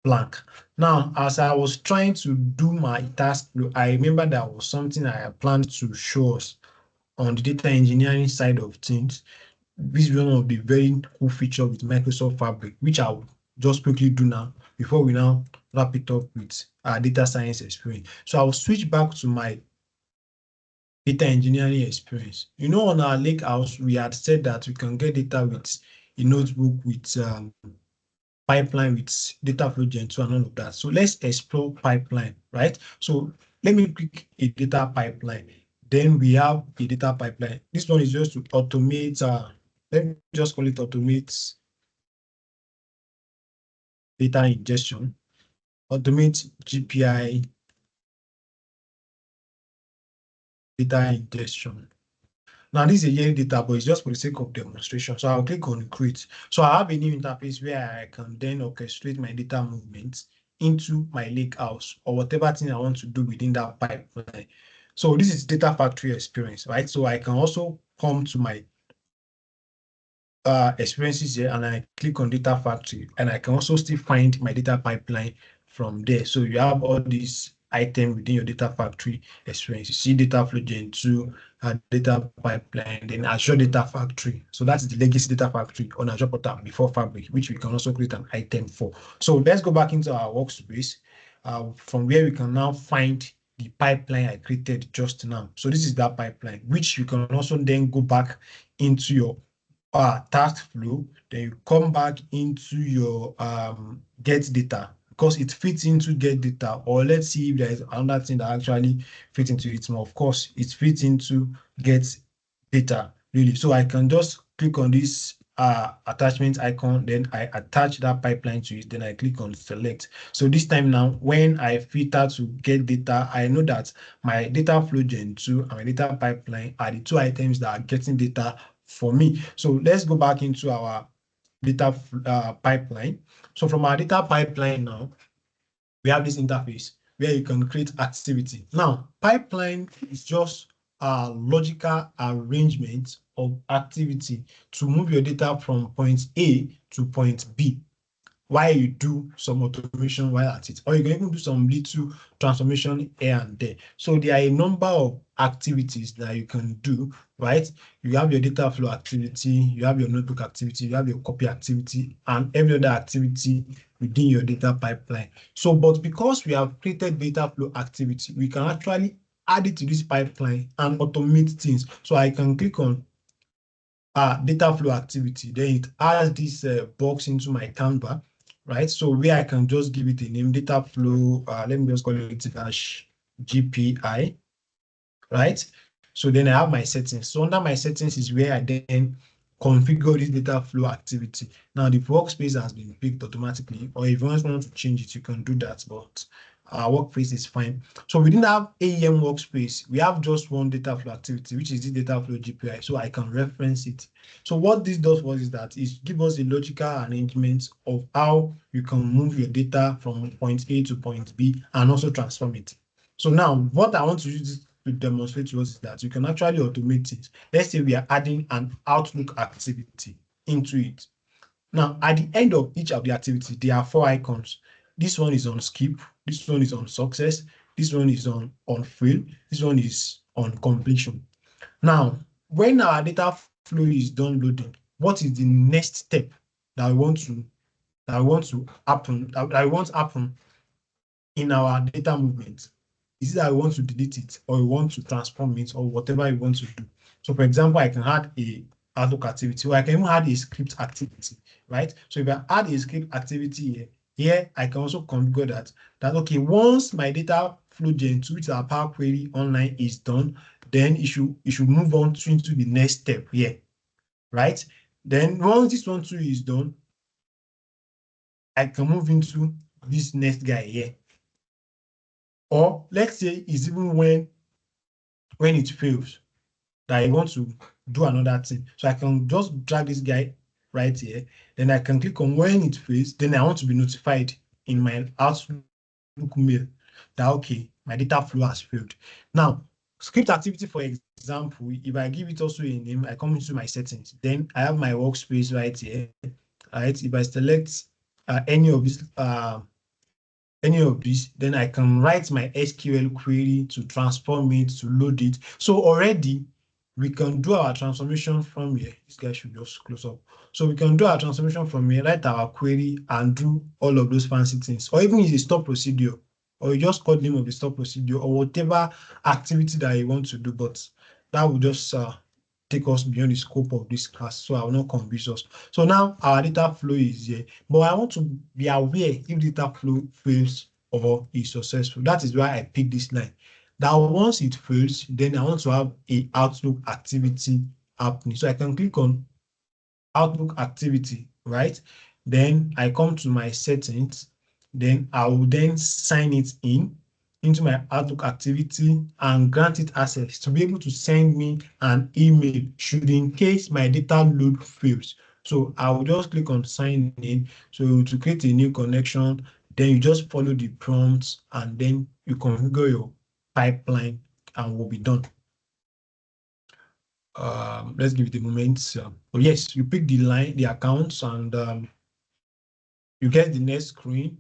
blank. Now, as I was trying to do my task flow, I remember there was something I had planned to show us on the data engineering side of things. This is one of the very cool features with Microsoft Fabric, which I will just quickly do now before we now wrap it up with our data science experience. So I'll switch back to my data engineering experience. You know, on our lake house, we had said that we can get data with a notebook, with pipeline, with data flow gen 2 and all of that. So let's explore pipeline, right? So let me click a data pipeline. Then we have a data pipeline. This one is just to automate, let me just call it automate data ingestion, automate GPI data ingestion. Now, this is a yearly data, but it's just for the sake of demonstration. So I'll click on create. So I have a new interface where I can then orchestrate my data movements into my lake house or whatever thing I want to do within that pipeline. So this is data factory experience, right? So I can also come to my experiences here and I click on data factory and I can also still find my data pipeline from there. So you have all these items within your data factory experience. You see data flow gen 2, data pipeline, then Azure data factory. So that's the legacy data factory on Azure portal before Fabric, which we can also create an item for. So let's go back into our workspace from where we can now find the pipeline I created just now. So this is that pipeline, which you can also then go back into your task flow, then you come back into your get data because it fits into get data. Or let's see if there is another thing that actually fits into it more. Of course, it fits into get data really. So I can just click on this attachment icon, then I attach that pipeline to it, then I click on select. So this time now, when I filter to get data, I know that my data flow gen 2 and my data pipeline are the two items that are getting data for me. So let's go back into our data pipeline. So from our data pipeline now, we have this interface where you can create activity. Now, pipeline is just a logical arrangement of activity to move your data from point A to point B while you do some automation while at it, or you can even do some little transformation here and there. So there are a number of activities that you can do, right? You have your data flow activity, you have your notebook activity, you have your copy activity, and every other activity within your data pipeline. So, but because we have created data flow activity, we can actually add it to this pipeline and automate things. So I can click on data flow activity, then it adds this box into my Canva, right? So where I can just give it a name, data flow, let me just call it dash GPI, right? So then I have my settings. So under my settings is where I then configure this data flow activity. Now the workspace has been picked automatically, or if you want to change it, you can do that, but our workspace is fine. So we didn't have AEM workspace. We have just one data flow activity, which is the data flow GPI. So I can reference it. So what this does for us is that it gives us a logical arrangement of how you can move your data from point A to point B and also transform it. So now what I want to use to demonstrate to us is that you can actually automate it. Let's say we are adding an Outlook activity into it. Now, at the end of each of the activities, there are 4 icons. This one is on skip, this one is on success, this one is on fail, this one is on completion. Now, when our data flow is done loading, what is the next step that we want to happen, that we want to happen in our data movement? Is it that we want to delete it or we want to transform it or whatever we want to do? So for example, I can add a Outlook activity, or I can even add a script activity, right? So if I add a script activity here I can also configure that okay, once my data flow gen 2 with our Power Query online is done, then it should move on into the next step here, right? Then once this one too is done, I can move into this next guy here. Or let's say it's even when it fails that I want to do another thing. So I can just drag this guy right here. Then I can click on when it fails. Then I want to be notified in my Outlook mail that, okay, my data flow has failed. Now, script activity, for example, if I give it also a name, I come into my settings. Then I have my workspace right here. Right? If I select any of these then I can write my SQL query to transform it, to load it. So already we can do our transformation from here. This guy should just close up. So we can do our transformation from here, write our query and do all of those fancy things. Or even use a stop procedure, or you just call the name of the stop procedure or whatever activity that you want to do. But that will just take us beyond the scope of this class, so I will not confuse us. So now our data flow is here, but I want to be aware if data flow fails or is successful. That is why I picked this line. That once it fails, then I want to have a Outlook activity happening. So I can click on Outlook activity, right? Then I come to my settings, then I will then sign it into my Outlook activity and grant it access to be able to send me an email should in case my data load fails. So I will just click on sign in. So to create a new connection, then you just follow the prompts and then you configure your pipeline and we'll be done. Let's give it a moment. But yes, you pick the accounts, and you get the next screen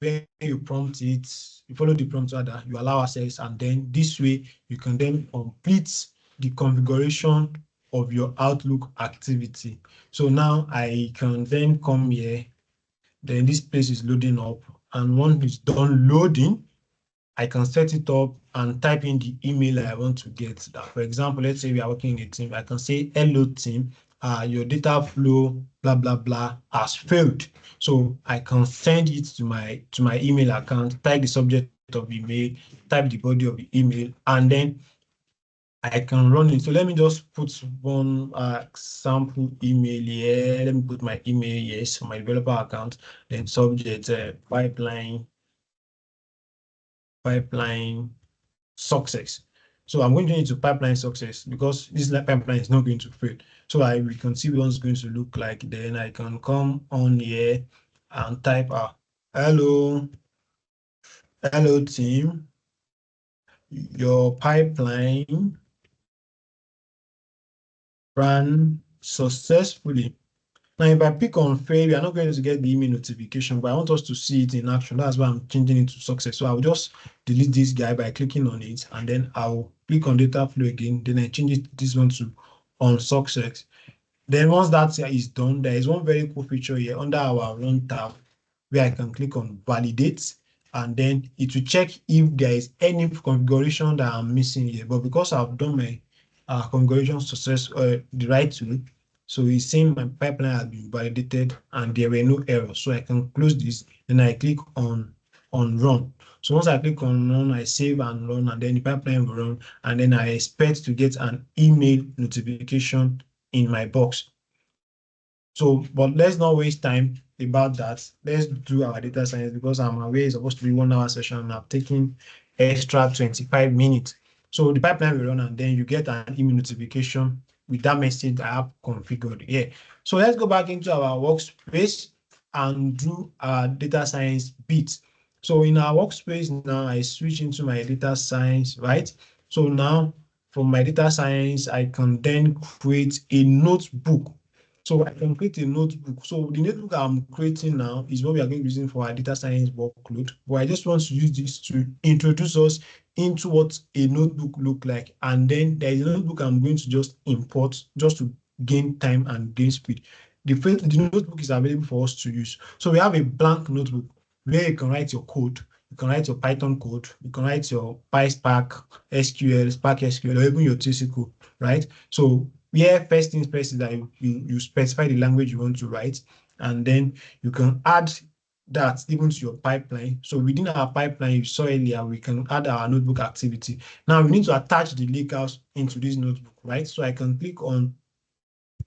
where you prompt it, you follow the prompt rather, you allow access, and then this way you can then complete the configuration of your Outlook activity. So now I can then come here, then this place is loading up, and once it's done loading, I can set it up and type in the email I want to get. That, for example, let's say we are working in a team. I can say, hello team, your data flow, blah, blah, blah, has failed. So I can send it to my email account, type the subject of email, type the body of the email, and then I can run it. So let me just put one sample email here. Let me put my email, yes, my developer account, then subject pipeline success. So I'm going to need to pipeline success because this pipeline is not going to fail. So we can see what it's going to look like. Then I can come on here and type hello team, your pipeline ran successfully. Now, if I pick on fail, we are not going to get the email notification, but I want us to see it in action. That's why I'm changing it to success. So I'll just delete this guy by clicking on it, and then I'll click on data flow again. Then I change this one to on success. Then once that is done, there is one very cool feature here under our run tab where I can click on validate, and then it will check if there is any configuration that I'm missing here. But because I've done my configuration success the right way, so it's saying my pipeline has been validated and there were no errors. So I can close this, then I click on run. So once I click on run, I save and run, and then the pipeline will run, and then I expect to get an email notification in my box. So, but let's not waste time about that. Let's do our data science because I'm aware it's supposed to be 1 hour session and I've taken extra 25 minutes. So the pipeline will run, and then you get an email notification with that message I have configured here. So let's go back into our workspace and do our data science bit. So in our workspace now, I switch into my data science, right? So now from my data science, I can then create a notebook. So I can create a notebook. So the notebook I'm creating now is what we are going to be using for our data science workload. But I just want to use this to introduce us into what a notebook look like. And then there is a notebook I'm going to just import just to gain time and gain speed. The notebook is available for us to use. So we have a blank notebook where you can write your code. You can write your Python code. You can write your PySpark, SQL, Spark SQL, or even your TCL, right? So where first things first is that you specify the language you want to write, and then you can add that even to your pipeline. So within our pipeline, you saw earlier, we can add our notebook activity. Now we need to attach the lakehouse into this notebook, right? So I can click on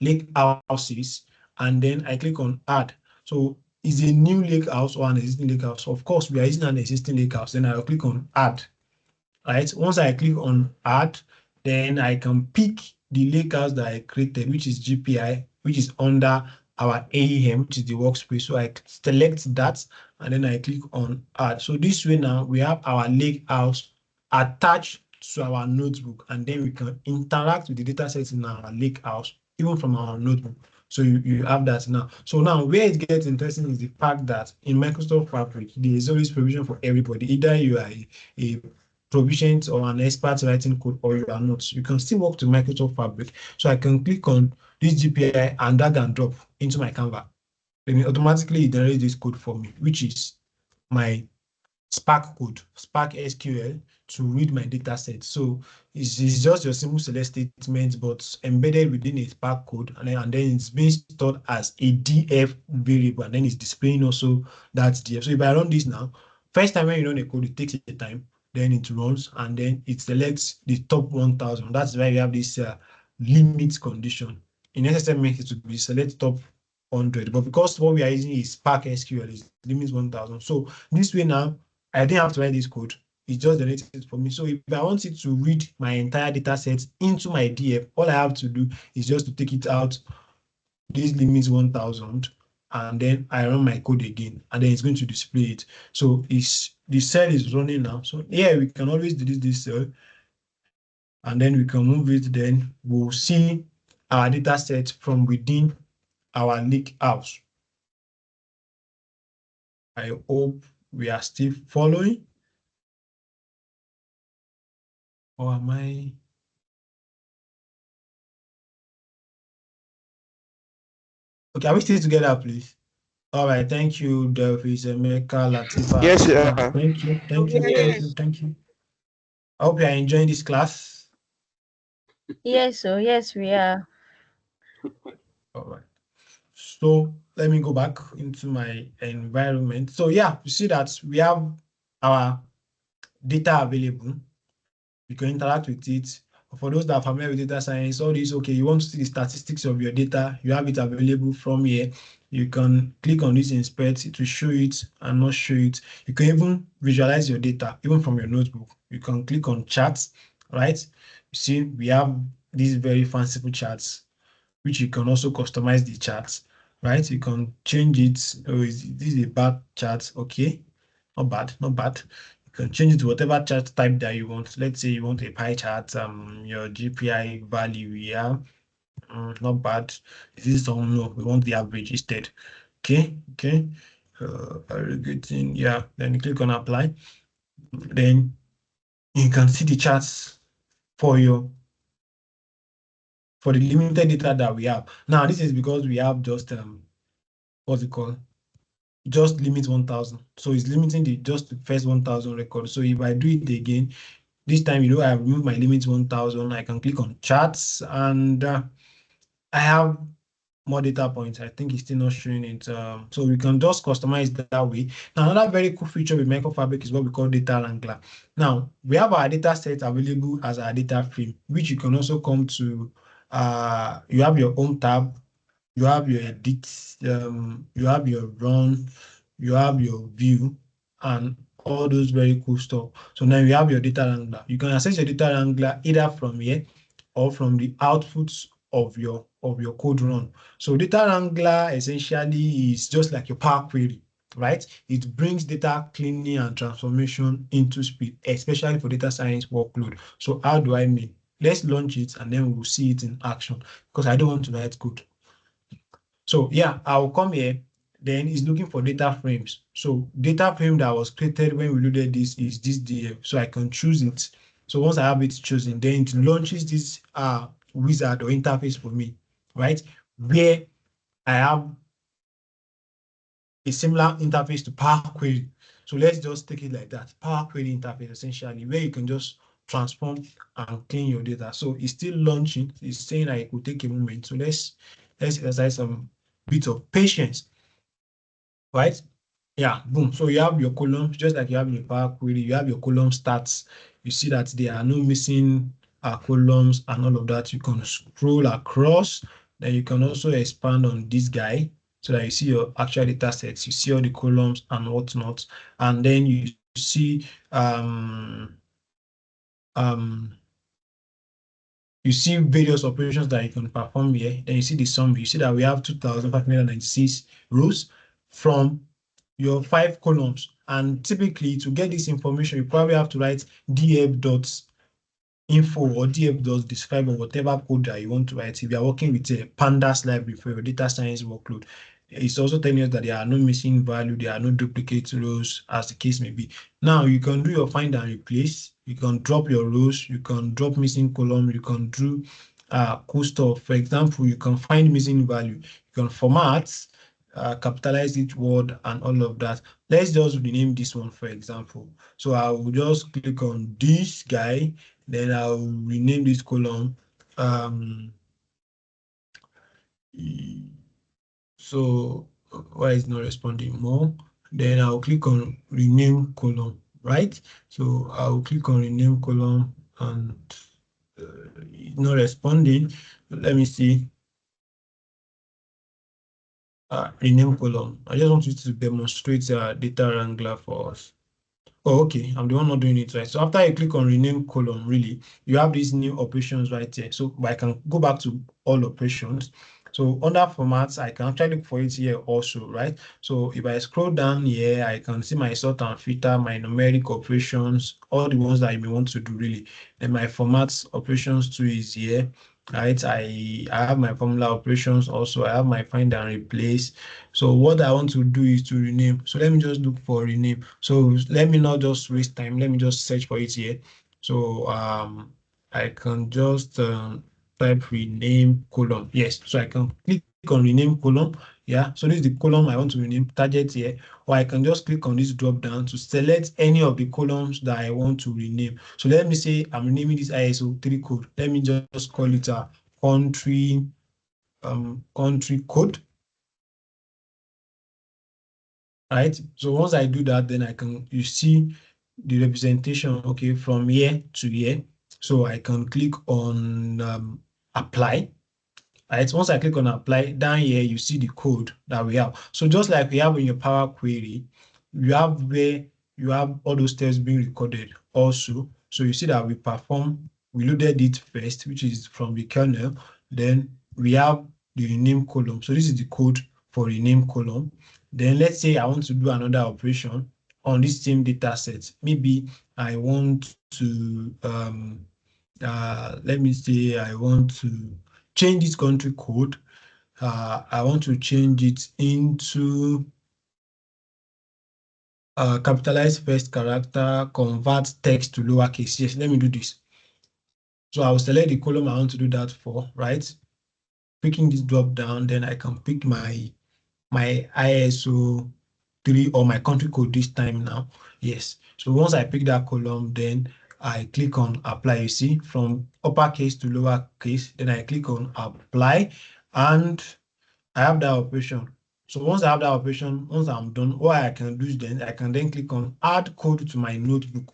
lakehouses, and then I click on add. So is a new lakehouse or an existing lakehouse? Of course, we are using an existing lakehouse. Then I'll click on add. Right. Once I click on add, then I can pick the lakehouse that I created, which is GPI, which is under our AEM, which is the workspace. So I select that, and then I click on add. So this way now we have our lakehouse attached to our notebook, and then we can interact with the data sets in our lakehouse, even from our notebook. So you have that now. So now where it gets interesting is the fact that in Microsoft Fabric, there is always provision for everybody. Either you are a proficient or an expert writing code, or you are not, you can still work to Microsoft Fabric. So I can click on this GPI and drag and drop into my Canva. Then automatically it generates this code for me, which is my Spark code, Spark SQL, to read my data set. So it's just your simple select statement, but embedded within a Spark code, and then it's being stored as a DF variable, and then it's displaying also that DF. So if I run this now, first time when you run a code, it takes a time, then it runs, and then it selects the top 1000. That's why we have this limit condition. In SSM, it to be select top 100, but because what we are using is Spark SQL, is limit 1000. So this way now, I didn't have to write this code. It just generated it for me. So if I wanted to read my entire data set into my DF, all I have to do is just to take it out, this limits 1000, and then I run my code again, and then it's going to display it. So the cell is running now. So here we can always delete this cell. and then we can move it. Then we'll see our data set from within our lake house. I hope we are still following. Or am I? Okay, are we still together, please? All right, thank you, Delphis, Emeka, Latifa. Yes, Thank you, thank you, thank you, thank you. I hope you are enjoying this class. Yes, so yes, we are. All right. So let me go back into my environment. So yeah, you see that we have our data available. You can interact with it. For those that are familiar with data science, all this, okay, you want to see the statistics of your data, you have it available from here. You can click on this inspect, it will show it and not show it. You can even visualize your data, even from your notebook. You can click on charts, right? You see, we have these very fanciful charts, which you can also customize the charts, right? You can change it. Oh, this is a bad chart, okay? Not bad, not bad. You can change it to whatever chart type that you want. Let's say you want a pie chart, your GPI value, yeah, not bad. This is some, no, we want the average instead. Okay, okay. Very good thing, yeah. Then you click on apply. Then you can see the charts for the limited data that we have. Now, this is because we have just what's it called? Just limit 1,000. So it's limiting just the first 1,000 records. So if I do it again, this time, I have removed my limit 1,000. I can click on charts and I have more data points. I think it's still not showing it. So we can just customize that way. Now, another very cool feature with Microfabric is what we call data wrangler. Now, we have our data set available as our data frame, which you can also come to. You have your own tab, you have your edit, you have your run, you have your view, and all those very cool stuff. So now you have your data wrangler. You can access your data wrangler either from here or from the outputs of your code run. So data wrangler essentially is just like your Power Query, right? It brings data cleaning and transformation into speed, especially for data science workload. So how do I mean? Let's launch it and then we'll see it in action because I don't want to write code. So yeah, I'll come here. Then it's looking for data frames. So data frame that was created when we loaded this is this DF. So I can choose it. So once I have it chosen, then it launches this wizard or interface for me, right? Where I have a similar interface to Power Query. So let's just take it like that. Power Query interface essentially, where you can just transform and clean your data. So it's still launching. It's saying that it could take a moment. So let's exercise some bit of patience, right? Yeah, boom. So you have your columns, just like you have in your Power Query, you have your column stats. You see that there are no missing columns and all of that. You can scroll across. Then you can also expand on this guy so that you see your actual data sets. You see all the columns and whatnot. And then you see various operations that you can perform here. Then you see the sum. You see that we have 2,596 rows from your 5 columns. And typically, to get this information, you probably have to write df.info or df.describe or whatever code that you want to write. If you are working with a pandas library for your data science workload, it's also telling us that there are no missing value, there are no duplicate rows, as the case may be. Now, you can do your find and replace. You can drop your rows. You can drop missing column. You can do cool stuff. For example, you can find missing value. You can format, capitalize each word and all of that. Let's just rename this one, for example. So I will just click on this guy, then I'll rename this column. So why is not responding more? Then I'll click on rename column, right? So I'll click on rename column and it's not responding. Let me see. Rename column. I just want you to demonstrate data wrangler for us. Oh, okay. I'm the one not doing it right. So after you click on rename column, really, you have these new operations right here. So I can go back to all operations So under formats, I can actually look for it here also, right? So if I scroll down here, I can see my sort and filter, my numeric operations, all the ones that you may want to do really. Then my formats operations too is here, right? I have my formula operations also. I have my find and replace. So what I want to do is to rename. So let me just look for rename. So let me not just waste time. Let me just search for it here. So I can just type rename column. Yes, so I can click on rename column. Yeah, so this is the column I want to rename, target here, or I can just click on this drop down to select any of the columns that I want to rename. So let me say I'm renaming this ISO 3 code. Let me just call it a country country code. Right. So once I do that, then you see the representation, okay, from here to here. So I can click on apply. Right. Once I click on apply, down here, you see the code that we have. So just like we have in your Power Query, you have where you have all those steps being recorded also. So you see that we loaded it first, which is from the kernel. Then we have the rename column. So this is the code for rename column. Then let's say I want to do another operation on this same data set. Maybe I want to let me say I want to change this country code. I want to change it into capitalize first character, convert text to lowercase. Yes, let me do this. So I'll select the column I want to do that for, right? Picking this drop down, then I can pick my ISO 3 or my country code this time now. Yes. So once I pick that column, then I click on apply. You see, from uppercase to lowercase, then I click on apply, and I have that operation. So once I have that operation, once I'm done, what I can do is then I can then click on add code to my notebook.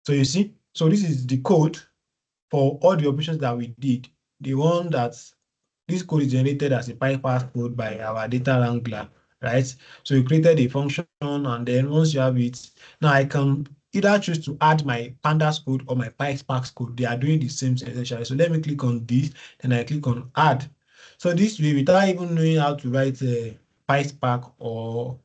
So you see, so this is the code for all the operations that we did. The one that this code is generated as a PyPass code by our data wrangler, right? So you created a function, and then once you have it, now I can either choose to add my pandas code or my PySpark code. They are doing the same thing essentially. So let me click on this, then I click on add. So this way, without even knowing how to write a PySpark or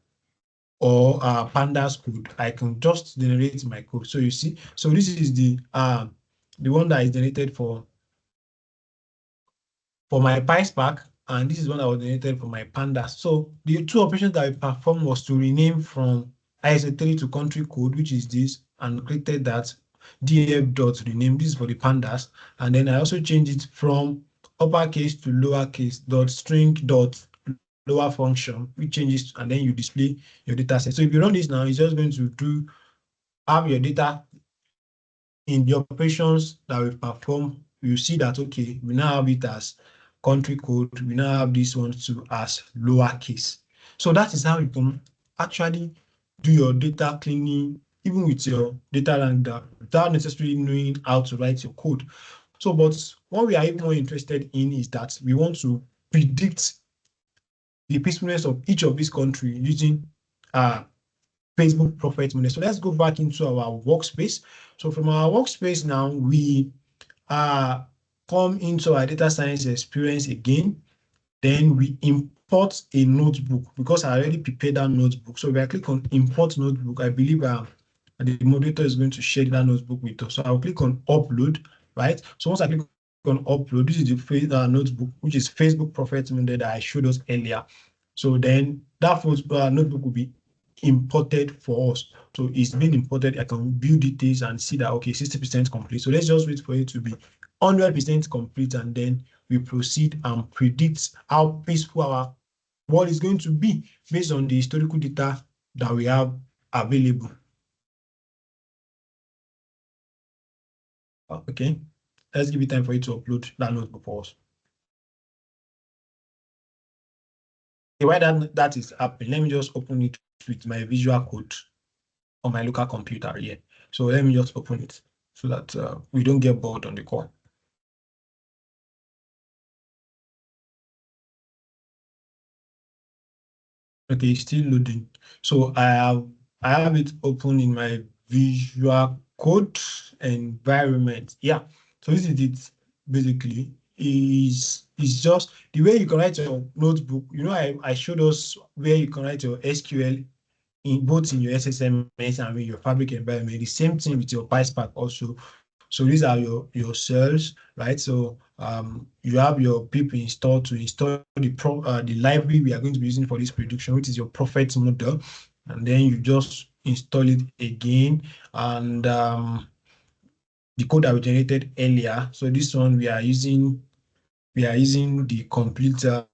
pandas code, I can just generate my code. So you see, so this is the one that is generated for my PySpark, and this is one that was generated for my pandas. So the two operations that we performed was to rename from ISO 3 to country code, which is this, and created that df.rename. This is for the pandas. And then I also changed it from uppercase to lowercase dot string dot lower function, which changes, and then you display your data set. So if you run this now, it's just going to have your data in the operations that we perform. You see that, okay, we now have it as country code, we now have this one too as lowercase. So that is how you can actually do your data cleaning, even with your data wrangler, without necessarily knowing how to write your code. So, but what we are even more interested in is that we want to predict the peacefulness of each of these countries using Facebook Prophet Money. So let's go back into our workspace. So from our workspace now, we come into our data science experience again. Then we import a notebook because I already prepared that notebook. So if I click on import notebook, I believe the moderator is going to share that notebook with us. So I'll click on upload, right? So once I click on upload, this is the notebook, which is Facebook Prophet Money that I showed us earlier. So then that notebook will be imported for us. So it's been imported. I can view details and see that, okay, 60% complete. So let's just wait for it to be 100% complete, and then we proceed and predict how peaceful our world is going to be based on the historical data that we have available. Okay, let's give it time for you to upload that notebook for us. Okay, while that is happening, let me just open it with my visual code on my local computer here. So let me just open it so that we don't get bored on the call. Okay, still loading. So I have it open in my visual code environment. Yeah, so this is it basically. is just the way you can write your notebook. You know, I showed us where you can write your SQL in both in your SSMS and in your Fabric environment. The same thing with your PySpark also. So these are your cells, right? So you have your pip installed to install the library we are going to be using for this prediction, which is your prophet model, and then you just install it again, and the code that we generated earlier. So this one we are using the complete data.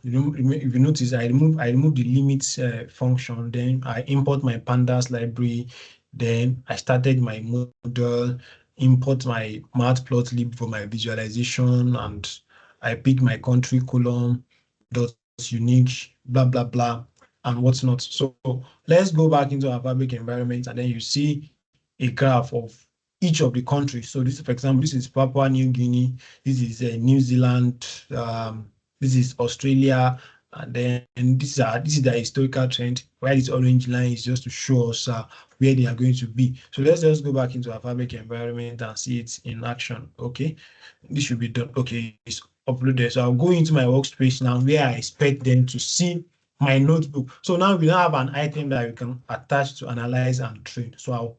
If you notice, I remove the limits function, then I import my pandas library, then I started my model, import my matplotlib for my visualization, and I pick my country column, dot unique, blah blah blah, and what's not. So let's go back into our Fabric environment, and then you see a graph of each of the countries. So this, for example, this is Papua New Guinea, this is New Zealand, this is Australia, and then this is the historical trend. Where this orange line is just to show us where they are going to be. So let's just go back into our Fabric environment and see it in action. Okay, this should be done. Okay, it's uploaded. So I'll go into my workspace now where I expect them to see my notebook. So now we now have an item that we can attach to analyze and train. So I'll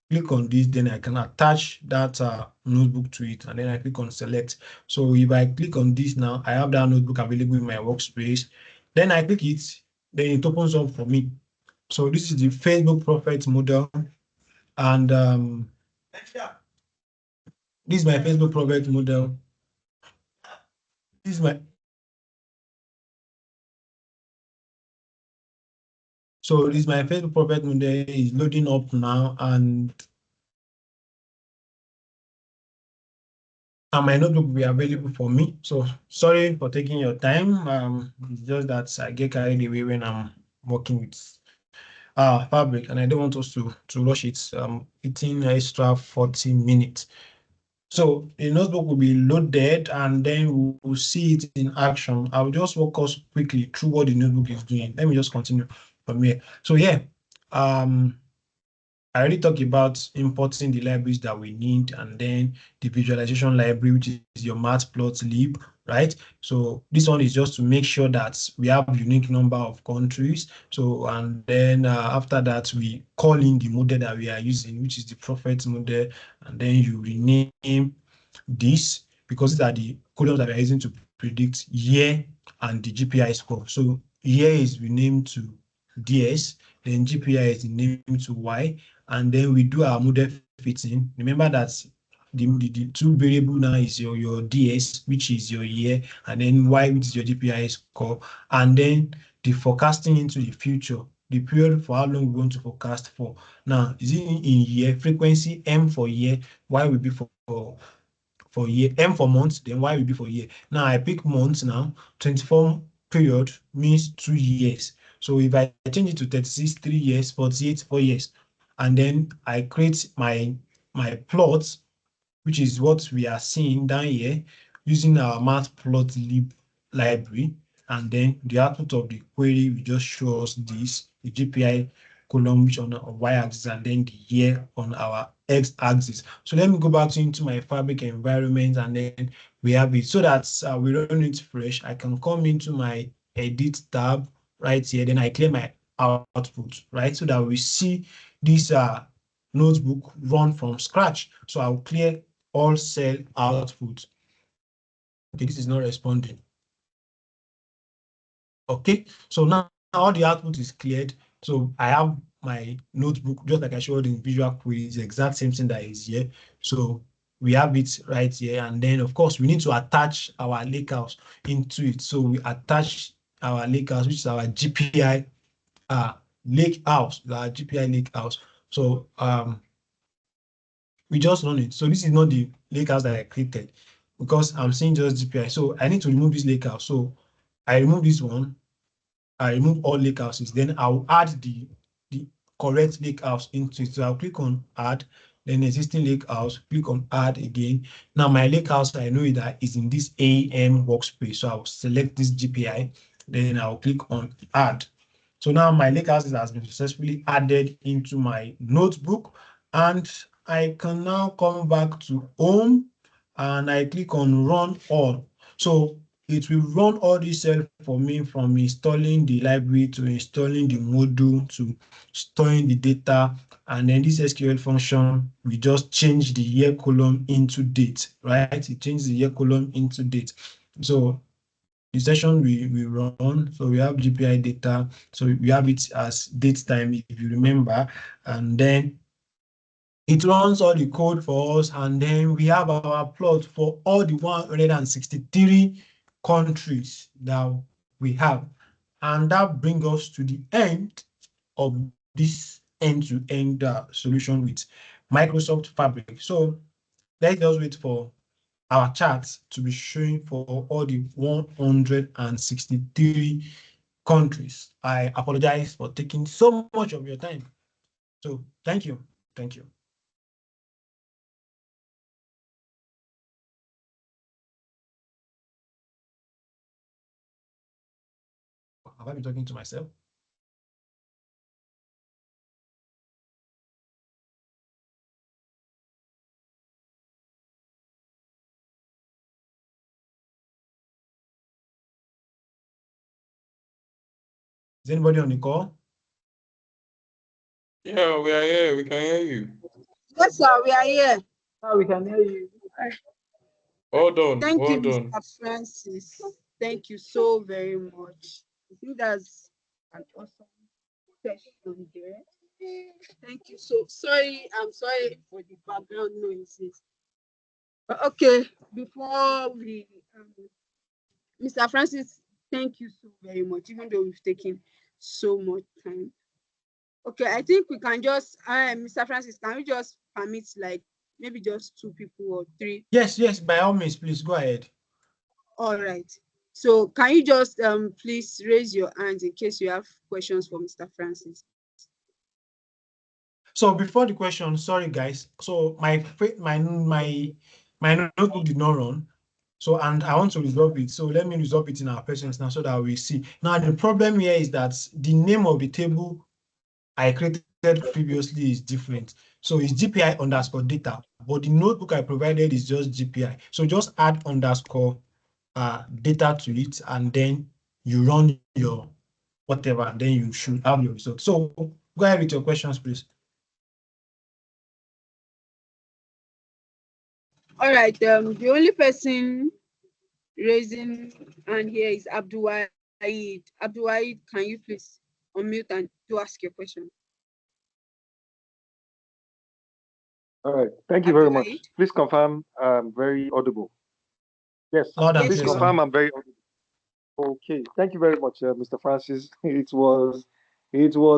click on this, then I can attach that notebook to it, and then I click on select. So if I click on this now, I have that notebook available in my workspace. Then I click it, then it opens up for me. So this is the Facebook Prophet model, and this is my Facebook Prophet model. This is my Facebook Prophet model is loading up now, and my notebook will be available for me. So sorry for taking your time. It's just that I get carried away when I'm working with Fabric, and I don't want us to rush it. It's extra 40 minutes. So the notebook will be loaded, and then we'll see it in action. I'll just walk us quickly through what the notebook is doing. Let me just continue from here. So yeah, I already talked about importing the libraries that we need, and then the visualization library, which is your matplotlib, right? So this one is just to make sure that we have a unique number of countries. So, and then after that, we call in the model that we are using, which is the prophet model, and then you rename this, because these are the columns that we are using to predict year and the GPI score. So year is renamed to DS, then GPI is named to Y, and then we do our model fitting. Remember that the two variable now is your DS, which is your year, and then Y, which is your GPI score, and then the forecasting into the future, the period for how long we want to forecast for. Now, is it in year, frequency, M for year, Y will be for year, M for months, then Y will be for year. Now I pick months now, 24 period means 2 years. So if I change it to 36, 3 years, 48, 4 years, and then I create my plots, which is what we are seeing down here, using our matplotlib library, and then the output of the query will just show us this, the GPI column, which on our y-axis, and then the year on our x-axis. So let me go back into my Fabric environment, and then we have it so that we run it fresh. I can come into my edit tab right here, then I clear my output, right, so that we see this notebook run from scratch. So I'll clear all cell output. Okay, this is not responding. Okay, so now all the output is cleared. So I have my notebook, just like I showed in Visual Query, the exact same thing that is here. So we have it right here. And then, of course, we need to attach our lakehouse into it. So we attach our lakehouse, which is our GPI lakehouse, our GPI lakehouse. So we just run it. So this is not the lakehouse that I created, because I'm seeing just GPI. So I need to remove this lakehouse. So I remove this one. I remove all lakehouses. Then I'll add the correct lakehouse into it. So I'll click on add, then existing lakehouse, click on add again. Now my lakehouse, I know that is in this AM workspace. So I'll select this GPI, then I'll click on add. So now my lakehouse has been successfully added into my notebook, and I can now come back to home and I click on run all. So it will run all this cell for me, from installing the library to installing the module to storing the data. And then this SQL function, we just change the year column into date, right? It changes the year column into date. So the session we run, so we have GPI data, so we have it as date time, if you remember, and then it runs all the code for us, and then we have our plot for all the 163 countries that we have. And that brings us to the end of this end-to-end solution with Microsoft Fabric. So let's just wait for our charts to be showing for all the 163 countries. I apologize for taking so much of your time. So thank you. Thank you. Have I been talking to myself? Is anybody on the call? Yeah, we are here. We can hear you. Yes, sir, we are here. We can hear you. Hold on. Thank you, Hold on. Mr. Francis. Thank you so very much. I think that's an awesome session there. Thank you. So sorry, I'm sorry for the background noises. But okay, before we, Mr. Francis, thank you so very much, even though we've taken so much time. Okay, I think we can just, Mr. Francis, can we just permit like maybe just 2 people or 3? Yes, by all means, please go ahead. All right. So can you just please raise your hands in case you have questions for Mr. Francis? So before the question, sorry guys. So my notebook did not run. So, and I want to resolve it. So let me resolve it in our presence now so that we see. Now the problem here is that the name of the table I created previously is different. So it's GPI underscore data, but the notebook I provided is just GPI. So just add underscore data to it, and then you run your whatever, and then you should have your result. So go ahead with your questions, please. All right. The only person raising hand here is Abdul Wahid. Abdul Wahid, can you please unmute and to ask your question? All right. Thank you very much. Please confirm I'm very audible. Yes. Loud and Please clear, confirm sir. I'm very audible. Okay. Thank you very much, Mr. Francis. It was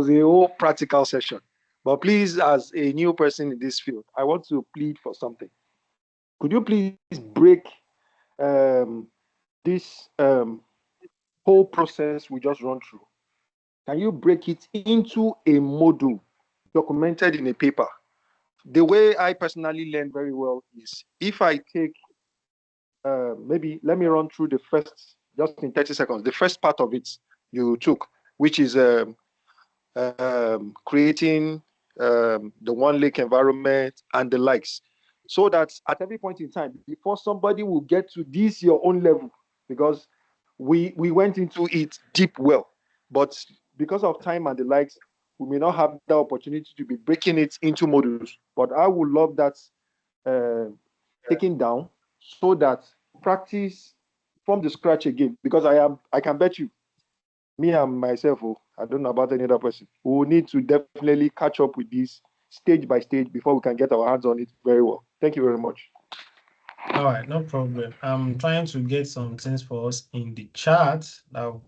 a whole practical session. But please, as a new person in this field, I want to plead for something. Could you please break this whole process we just run through? Can you break it into a module documented in a paper? The way I personally learn very well is if I take, maybe let me run through the first, just in 30 seconds, the first part of it you took, which is creating the one lake environment and the likes, so that at every point in time, before somebody will get to this your own level, because we went into it deep well, but because of time and the likes, we may not have the opportunity to be breaking it into modules. But I would love that taken down, so that practice from the scratch again, because I can bet you, me and myself, I don't know about any other person, we will need to definitely catch up with this stage by stage before we can get our hands on it very well. Thank you very much. All right, no problem. I'm trying to get some things for us in the chat. Now,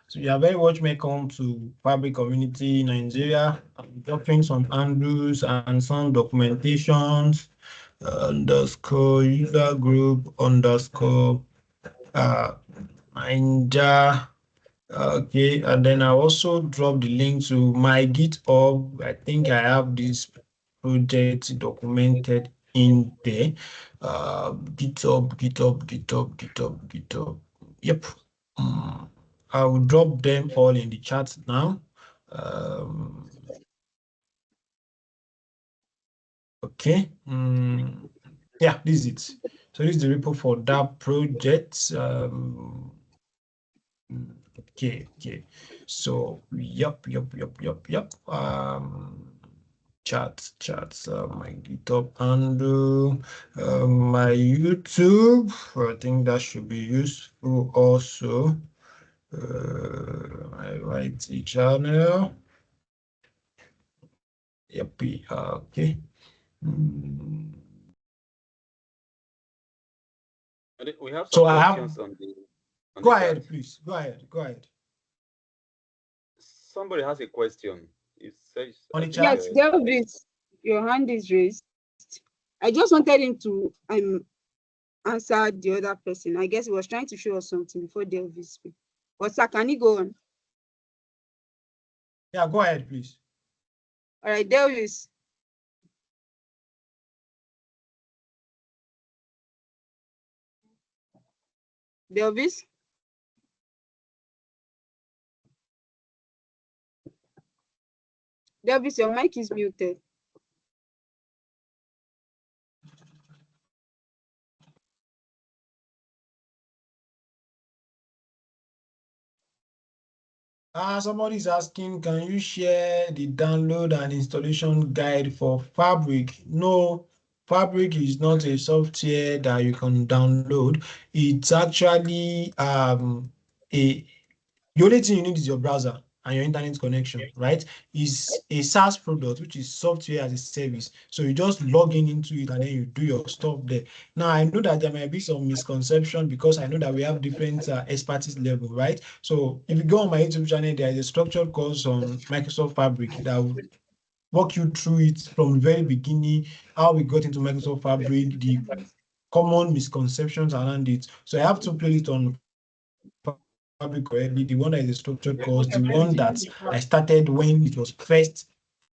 so you are very much welcome to Fabric Community Nigeria. I'm dropping some handles and some documentations, underscore user group underscore Ninja. Okay, and then I also drop the link to my GitHub. I think I have this project documented in there. GitHub. Yep. I will drop them all in the chat now. Okay. Yeah, this is it. So this is the repo for that project. Okay. So yep. Chats, my GitHub handle, my YouTube. I think that should be useful also. My YT channel. Yep. Okay. We have So some I have. questions on Go the chat. ahead, please. Go ahead. Somebody has a question. It says, On I the think, chat. Yes, Delvis, your hand is raised. I just wanted him to answer the other person. I guess he was trying to show us something before Delvis speak. But sir, can he go on? Yeah, go ahead, please. All right, Delvis. Delvis? Delvis, your mic is muted. Somebody's asking, can you share the download and installation guide for Fabric? No, Fabric is not a software that you can download. It's actually a the only thing you need is your browser and your internet connection, right? Is a SaaS product, which is software as a service. So you just log in into it and then you do your stuff there. Now, I know that there might be some misconception because I know that we have different expertise level, right? So if you go on my YouTube channel, there is a structured course on Microsoft Fabric that will walk you through it from the very beginning, how we got into Microsoft Fabric, the common misconceptions around it. So I have two playlists on Fabric already, the one that is a structured course, the one that I started when it was first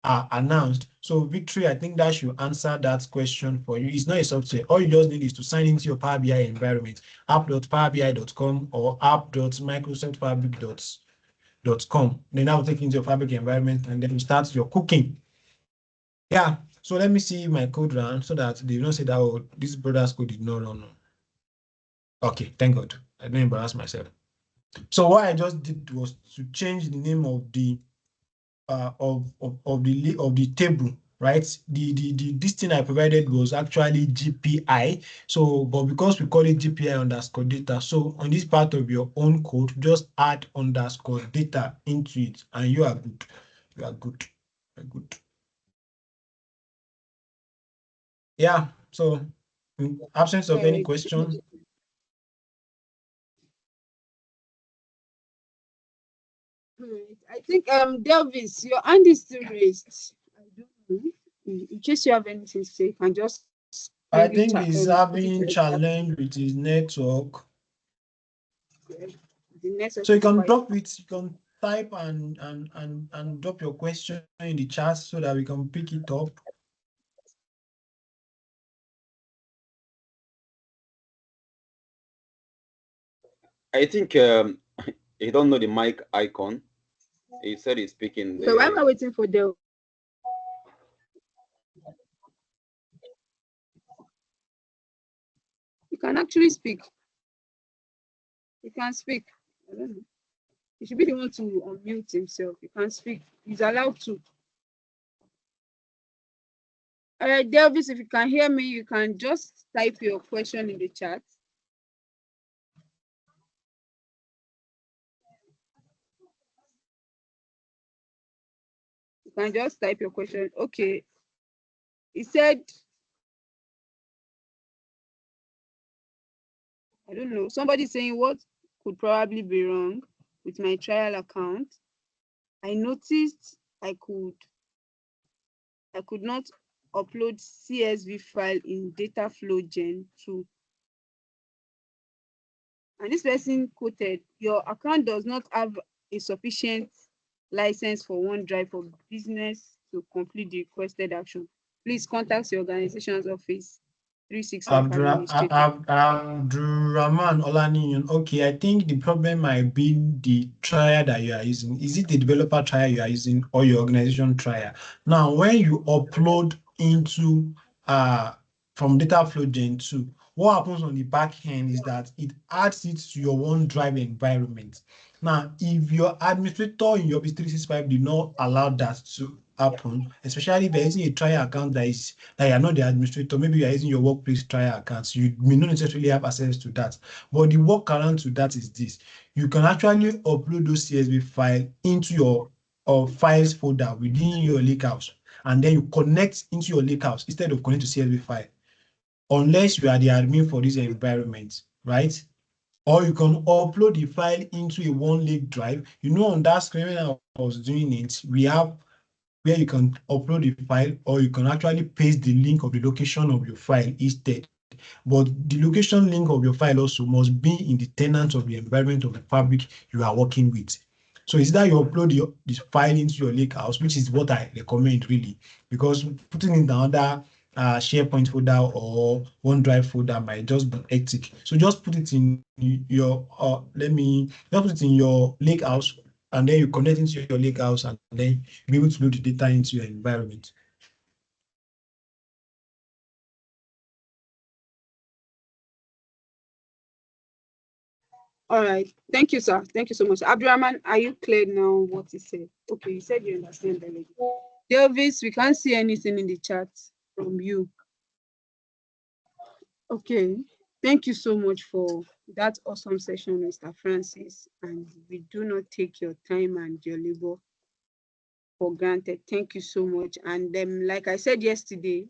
announced. So Victory, I think that should answer that question for you. It's not a software. All you just need is to sign into your Power BI environment, app.powerbi.com or app.microsoftfabric.com. Then that will take you into your Fabric environment and then you start your cooking. Yeah. So let me see my code run so that they don't say that, oh, this brother's code did not run. Okay, thank God. I didn't embarrass myself. So what I just did was to change the name of the table, right? The this thing I provided was actually GPI. So, but because we call it GPI underscore data, so on this part of your own code, just add underscore data into it, and you are good. You are good. You are good. Yeah. So, in absence of any question. I think Delvis, your hand is still raised. I don't know. In case you have anything to say, you can just I bring think he's put it in having the chat. challenge with his network. The network So you is can quite. drop it, you can type and drop your question in the chat so that we can pick it up. I think he don't know the mic icon. He said he's speaking. So why am I waiting for Del? You can actually speak. You can speak. I don't know. He should be the one to unmute himself. You can speak. He's allowed to. All right, Delvis, if you can hear me, you can just type your question in the chat. You can just type your question. Okay. He said, I don't know. Somebody saying what could probably be wrong with my trial account. I noticed I could not upload CSV file in data flow gen 2. And this person quoted, your account does not have a sufficient license for OneDrive for business to complete the requested action. Please contact your organization's office 365 administrator. Abdurrahman Olaniyan. Okay, I think the problem might be the trial that you are using. Is it the developer trial you are using or your organization trial? Now, when you upload into from data flow gen 2, what happens on the back end is that it adds it to your OneDrive environment. Now, if your administrator in your Office 365 did not allow that to happen, especially if you're using a trial account that you are not the administrator, maybe you are using your workplace trial accounts, you may not necessarily have access to that. But the workaround to that is this: you can actually upload those CSV file into your files folder within your lakehouse, and then you connect into your lakehouse instead of connect to CSV file, unless you are the admin for this environment, right? Or you can upload the file into a one lake drive. On that screen when I was doing it, we have where you can upload the file, or you can actually paste the link of the location of your file instead. But the location link of your file also must be in the tenant of the environment of the fabric you are working with. So it's that you upload this file into your lake house, which is what I recommend really, because putting it in another SharePoint folder or OneDrive folder might just be hectic. So just put it in your just put it in your lake house, and then you connect into your lake house, and then be able to load the data into your environment. All right. Thank you, sir. Thank you so much. Abdurrahman, are you clear now what he said? Okay, you said you understand already. Davis, we can't see anything in the chat from you. Okay. Thank you so much for that awesome session, Mr. Francis. And we do not take your time and your labor for granted. Thank you so much. And like I said yesterday,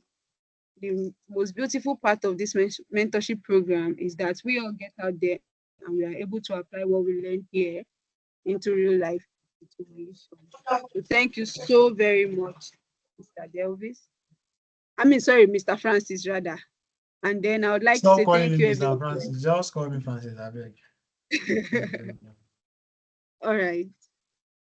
the most beautiful part of this mentorship program is that we all get out there and we are able to apply what we learned here into real life situations. So thank you so very much, Mr. Delvis. Sorry, Mr. Francis, rather. And then I would like to Stop say calling thank me you, Mr. everyone. Francis. Just call me Francis, I beg. All right.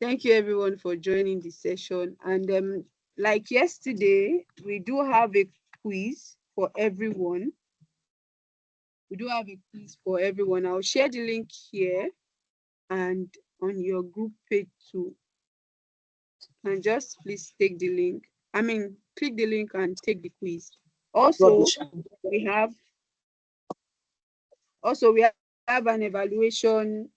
Thank you, everyone, for joining the session. And like yesterday, we do have a quiz for everyone. I'll share the link here and on your group page too. And just please take the link. Click the link and take the quiz. Also, we have an evaluation,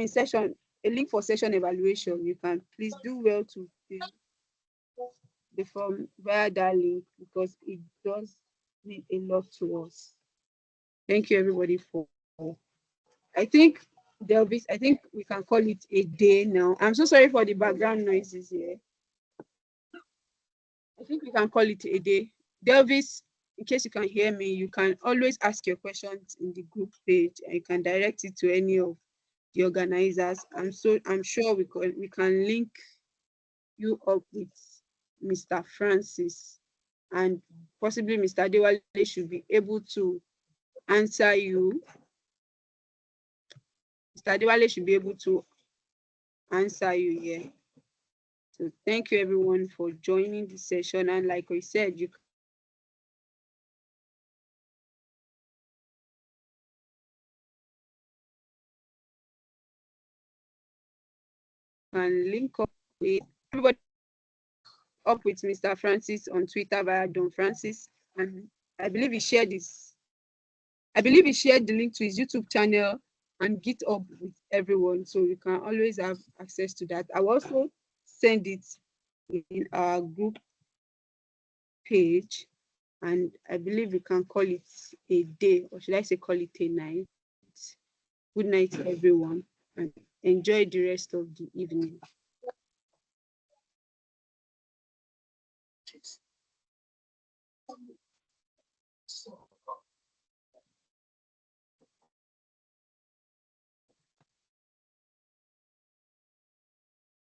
session, a link for session evaluation. You can please do well to fill the form via that link, because it does mean a lot to us. Thank you, everybody, for. I think Delvis, we can call it a day now. I'm so sorry for the background noises here. I think we can call it a day. Delvis, in case you can hear me, you can always ask your questions in the group page, and you can direct it to any of the organizers. I'm sure we can link you up with Mr. Francis, and possibly Mr. Adewale should be able to answer you. Mr. Adewale should be able to answer you here. So thank you, everyone, for joining the session. And like I said, you can link up with everybody, up with Mr. Francis on Twitter via Don Francis. And I believe he shared the link to his YouTube channel and GitHub with everyone. So you can always have access to that. I will also send it in our group page. And I believe we can call it a day, or should I say call it a night. Good night, everyone, and enjoy the rest of the evening.